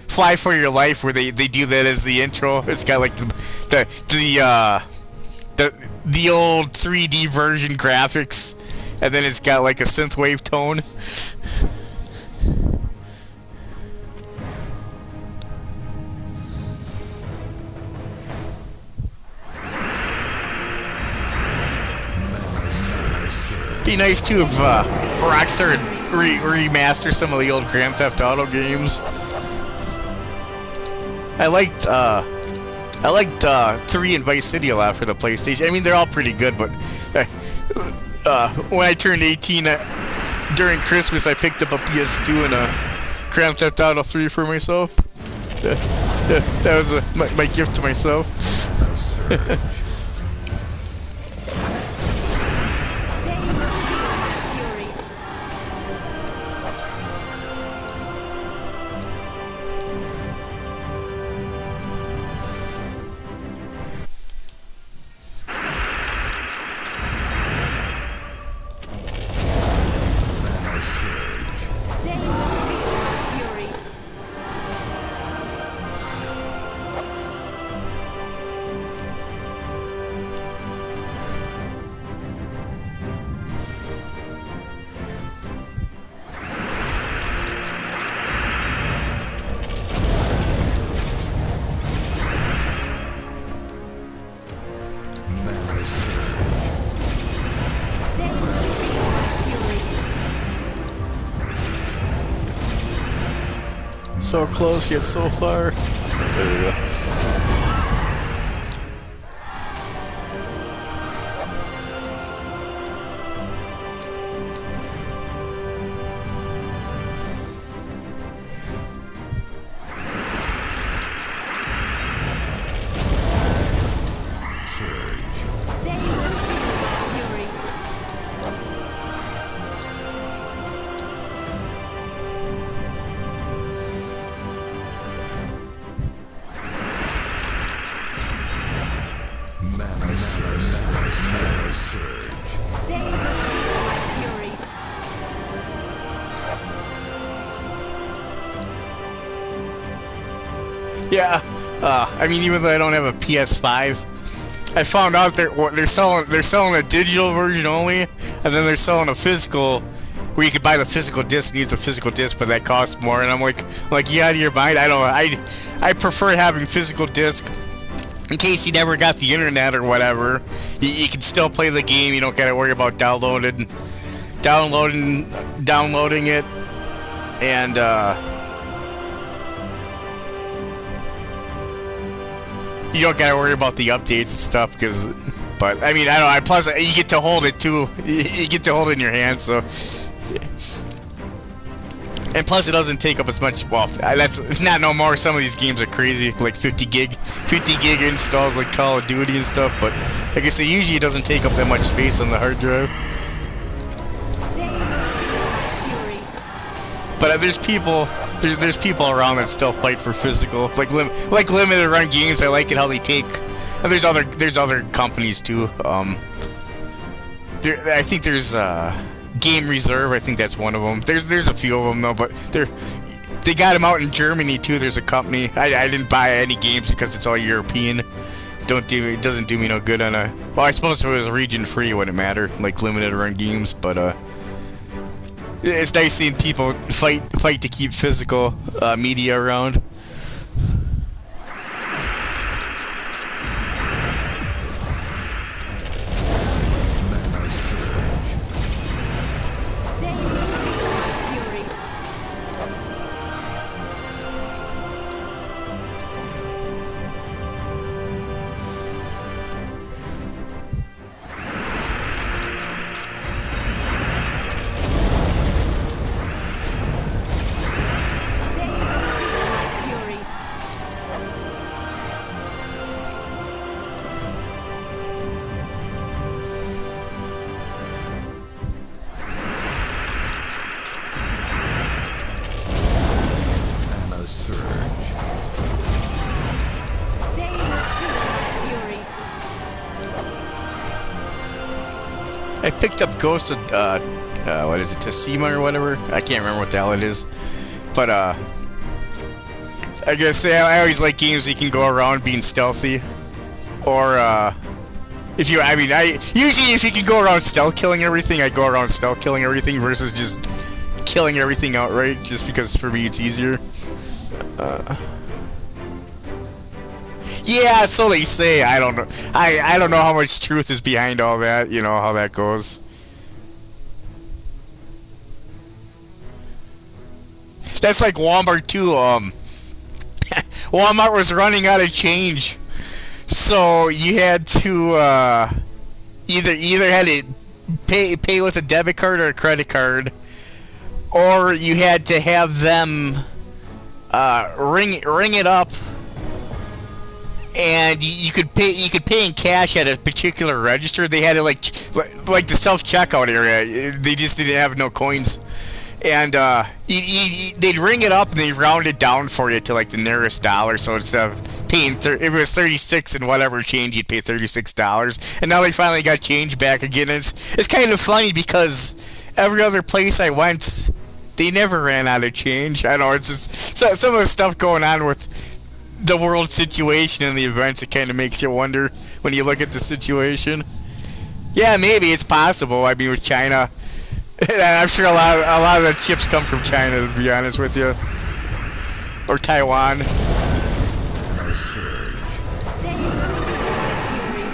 "Fly for Your Life" where they do that as the intro. It's got like the old 3D version graphics, and then it's got like a synthwave tone. Be nice too if Rockstar remaster some of the old Grand Theft Auto games. I liked 3 and Vice City a lot for the PlayStation. I mean, they're all pretty good, but when I turned 18 during Christmas, I picked up a PS2 and a Grand Theft Auto 3 for myself. That was my gift to myself. So close yet so far. There we go. They will feel my fury. Mana surge. They will feel my fury. Yeah, I mean, even though I don't have a PS5, I found out they're selling a digital version only, and then they're selling a physical, where you could buy the physical disc. Needs a physical disc, but that costs more. And I'm like, you out of your mind? I don't. I prefer having physical disc. In case you never got the internet or whatever, you can still play the game. You don't gotta worry about downloading it, and you don't gotta worry about the updates and stuff. But I mean, I don't know. Plus, you get to hold it too. You get to hold it in your hand, so. And plus, it doesn't take up as much. Well, that's not no more. Some of these games are crazy, like 50 gig installs, like Call of Duty and stuff. But like I say, usually it doesn't take up that much space on the hard drive. They will feel my fury. But there's people around that still fight for physical, like limited run games. I like it how they take. And there's other companies too. I think there's Game Reserve. I think that's one of them. There's a few of them though, but they got them out in Germany too. There's a company. I didn't buy any games because it's all European. It doesn't do me no good on a. Well, I suppose if it was region free, it wouldn't matter, like limited run games. But it's nice seeing people fight to keep physical media around. Mana surge. They will feel my fury. They will feel my fury. Mana surge. They will feel my fury. I picked up Ghost of what is it, Tsushima or whatever? I can't remember what the hell it is. But I guess I always like games where you can go around being stealthy, or if you can go around stealth killing everything, I go around stealth killing everything versus just killing everything outright. Just because for me it's easier. Yeah, so they say. I don't know. I don't know how much truth is behind all that. You know how that goes. That's like Walmart too. Walmart was running out of change, so you had to either had to pay with a debit card or a credit card, or you had to have them ring it up. And you could pay in cash at a particular register. They had it like the self checkout area. They just didn't have no coins, and they'd ring it up and they round it down for you to like the nearest dollar. So instead of paying if it was 36 and whatever change, you'd pay $36. And now they finally got change back again. And it's kind of funny because every other place I went, they never ran out of change. I know it's just some of the stuff going on with the world situation and the events. It kind of makes you wonder when you look at the situation. Yeah, maybe it's possible. I mean, with China, I'm sure a lot of the chips come from China, to be honest with you, or Taiwan. Mana surge. They will feel my fury.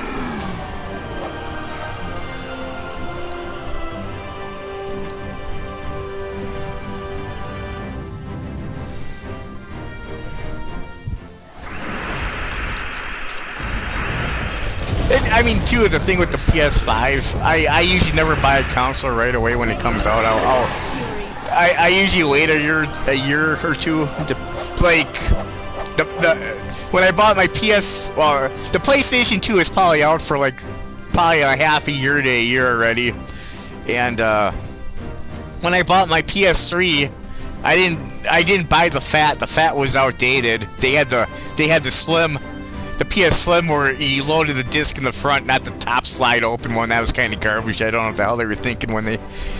I mean, too, the thing with the PS5, I usually never buy a console right away when it comes out. I usually wait a year or two to, like, when I bought my the PlayStation 2 is probably out for like probably a half a year to a year already, and when I bought my PS3, I didn't buy the fat. The fat was outdated. They had the slim. The PS Slim where you loaded the disc in the front, not the top slide open one. That was kind of garbage. I don't know what the hell they were thinking when they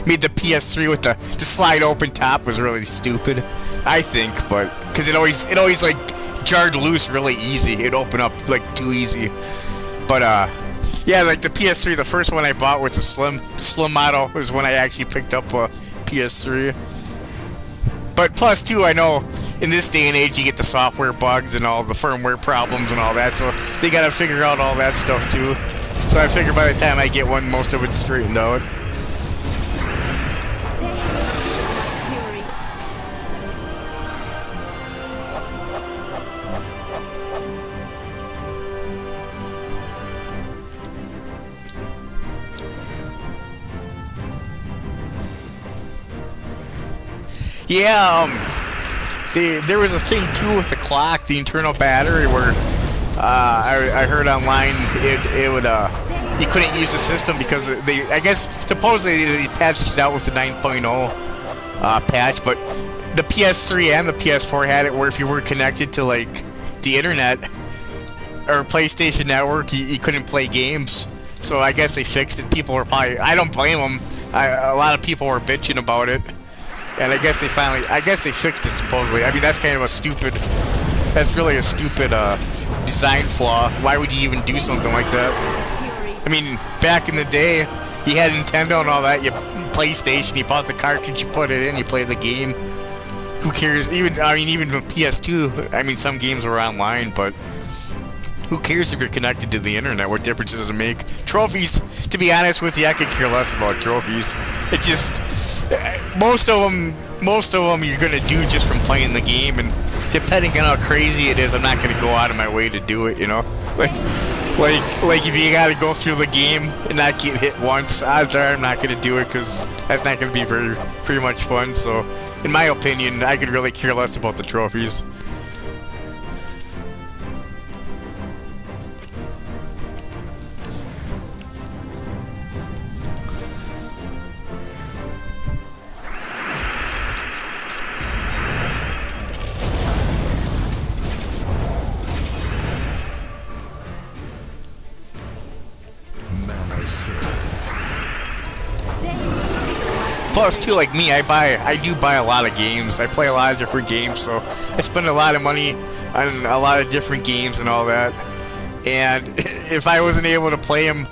made the PS3 with the slide open top. Was really stupid, I think. But because it always like jarred loose really easy. It'd open up like too easy. But yeah, like the PS3, the first one I bought was a slim model. Was when I actually picked up a PS3. But plus, too, I know in this day and age you get the software bugs and all the firmware problems and all that, so they gotta figure out all that stuff, too. So I figure by the time I get one, most of it's straightened out. Yeah, there was a thing too with the clock, the internal battery, where I heard online it would you couldn't use the system because I guess supposedly they patched it out with the 9.0 patch, but the PS3 and the PS4 had it where if you were connected to like the internet or PlayStation Network, you couldn't play games. So I guess they fixed it. People were I don't blame them. A lot of people were bitching about it. And I guess they fixed it supposedly. I mean, that's kind of that's really a stupid design flaw. Why would you even do something like that? I mean, back in the day, you had Nintendo and all that, PlayStation, you bought the cartridge, you put it in, you played the game. Who cares? Even with PS2, I mean, some games were online, but who cares if you're connected to the internet? What difference does it make? Trophies, to be honest with you, I could care less about trophies. It just... Most of them you're gonna do just from playing the game, and depending on how crazy it is, I'm not gonna go out of my way to do it. You know, like if you gotta go through the game and not get hit once, odds are I'm not gonna do it because that's not gonna be very much fun. So, in my opinion, I could really care less about the trophies. Plus, too, like me, I do buy a lot of games. I play a lot of different games, so I spend a lot of money on a lot of different games and all that. And if I wasn't able to play them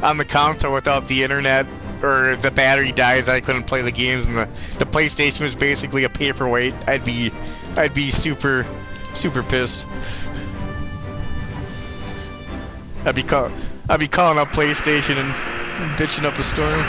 on the console without the internet, or the battery dies, I couldn't play the games, and the PlayStation was basically a paperweight, I'd be super pissed. I'd be calling up PlayStation and bitching up a storm.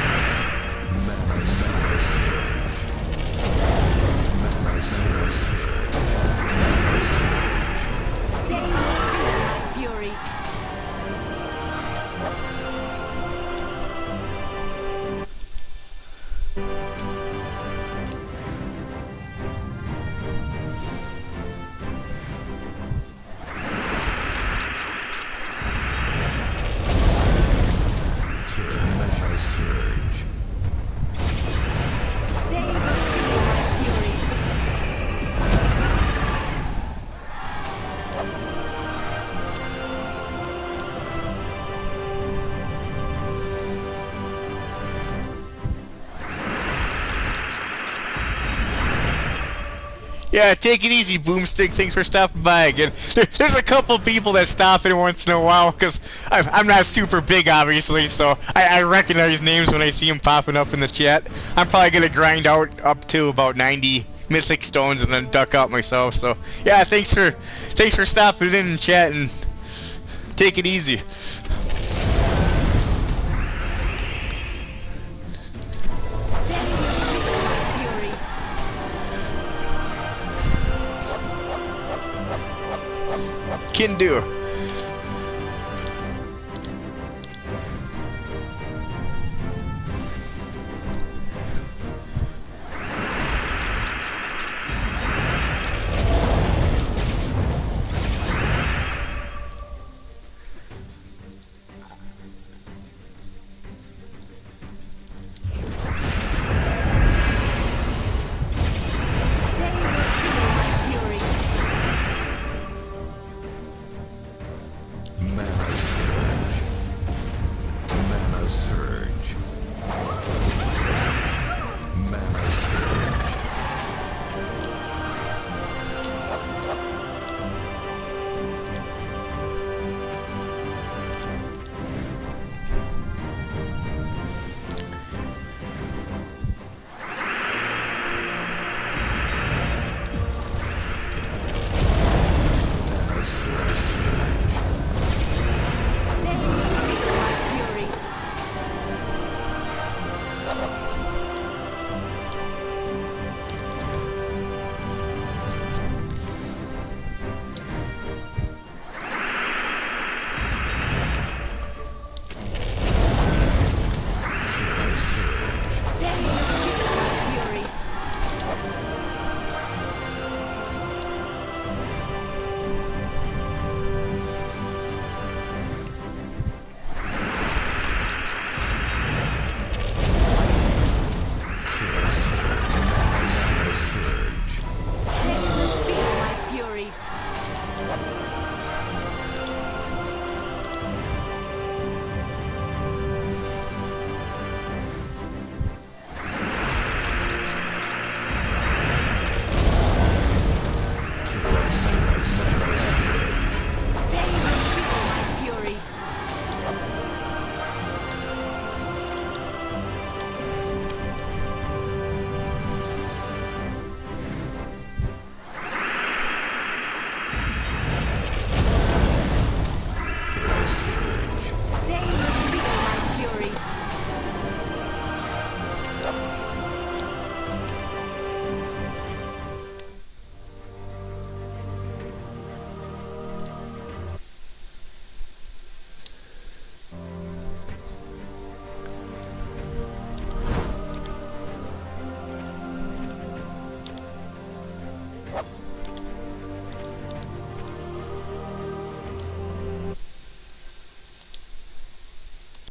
Yeah, take it easy, Boomstick. Thanks for stopping by again. There's a couple people that stop in once in a while, because I'm not super big, obviously, so I recognize names when I see them popping up in the chat. I'm probably going to grind out up to about 90 mythic stones and then duck out myself, so yeah, thanks for stopping in and chat, and take it easy. Can do.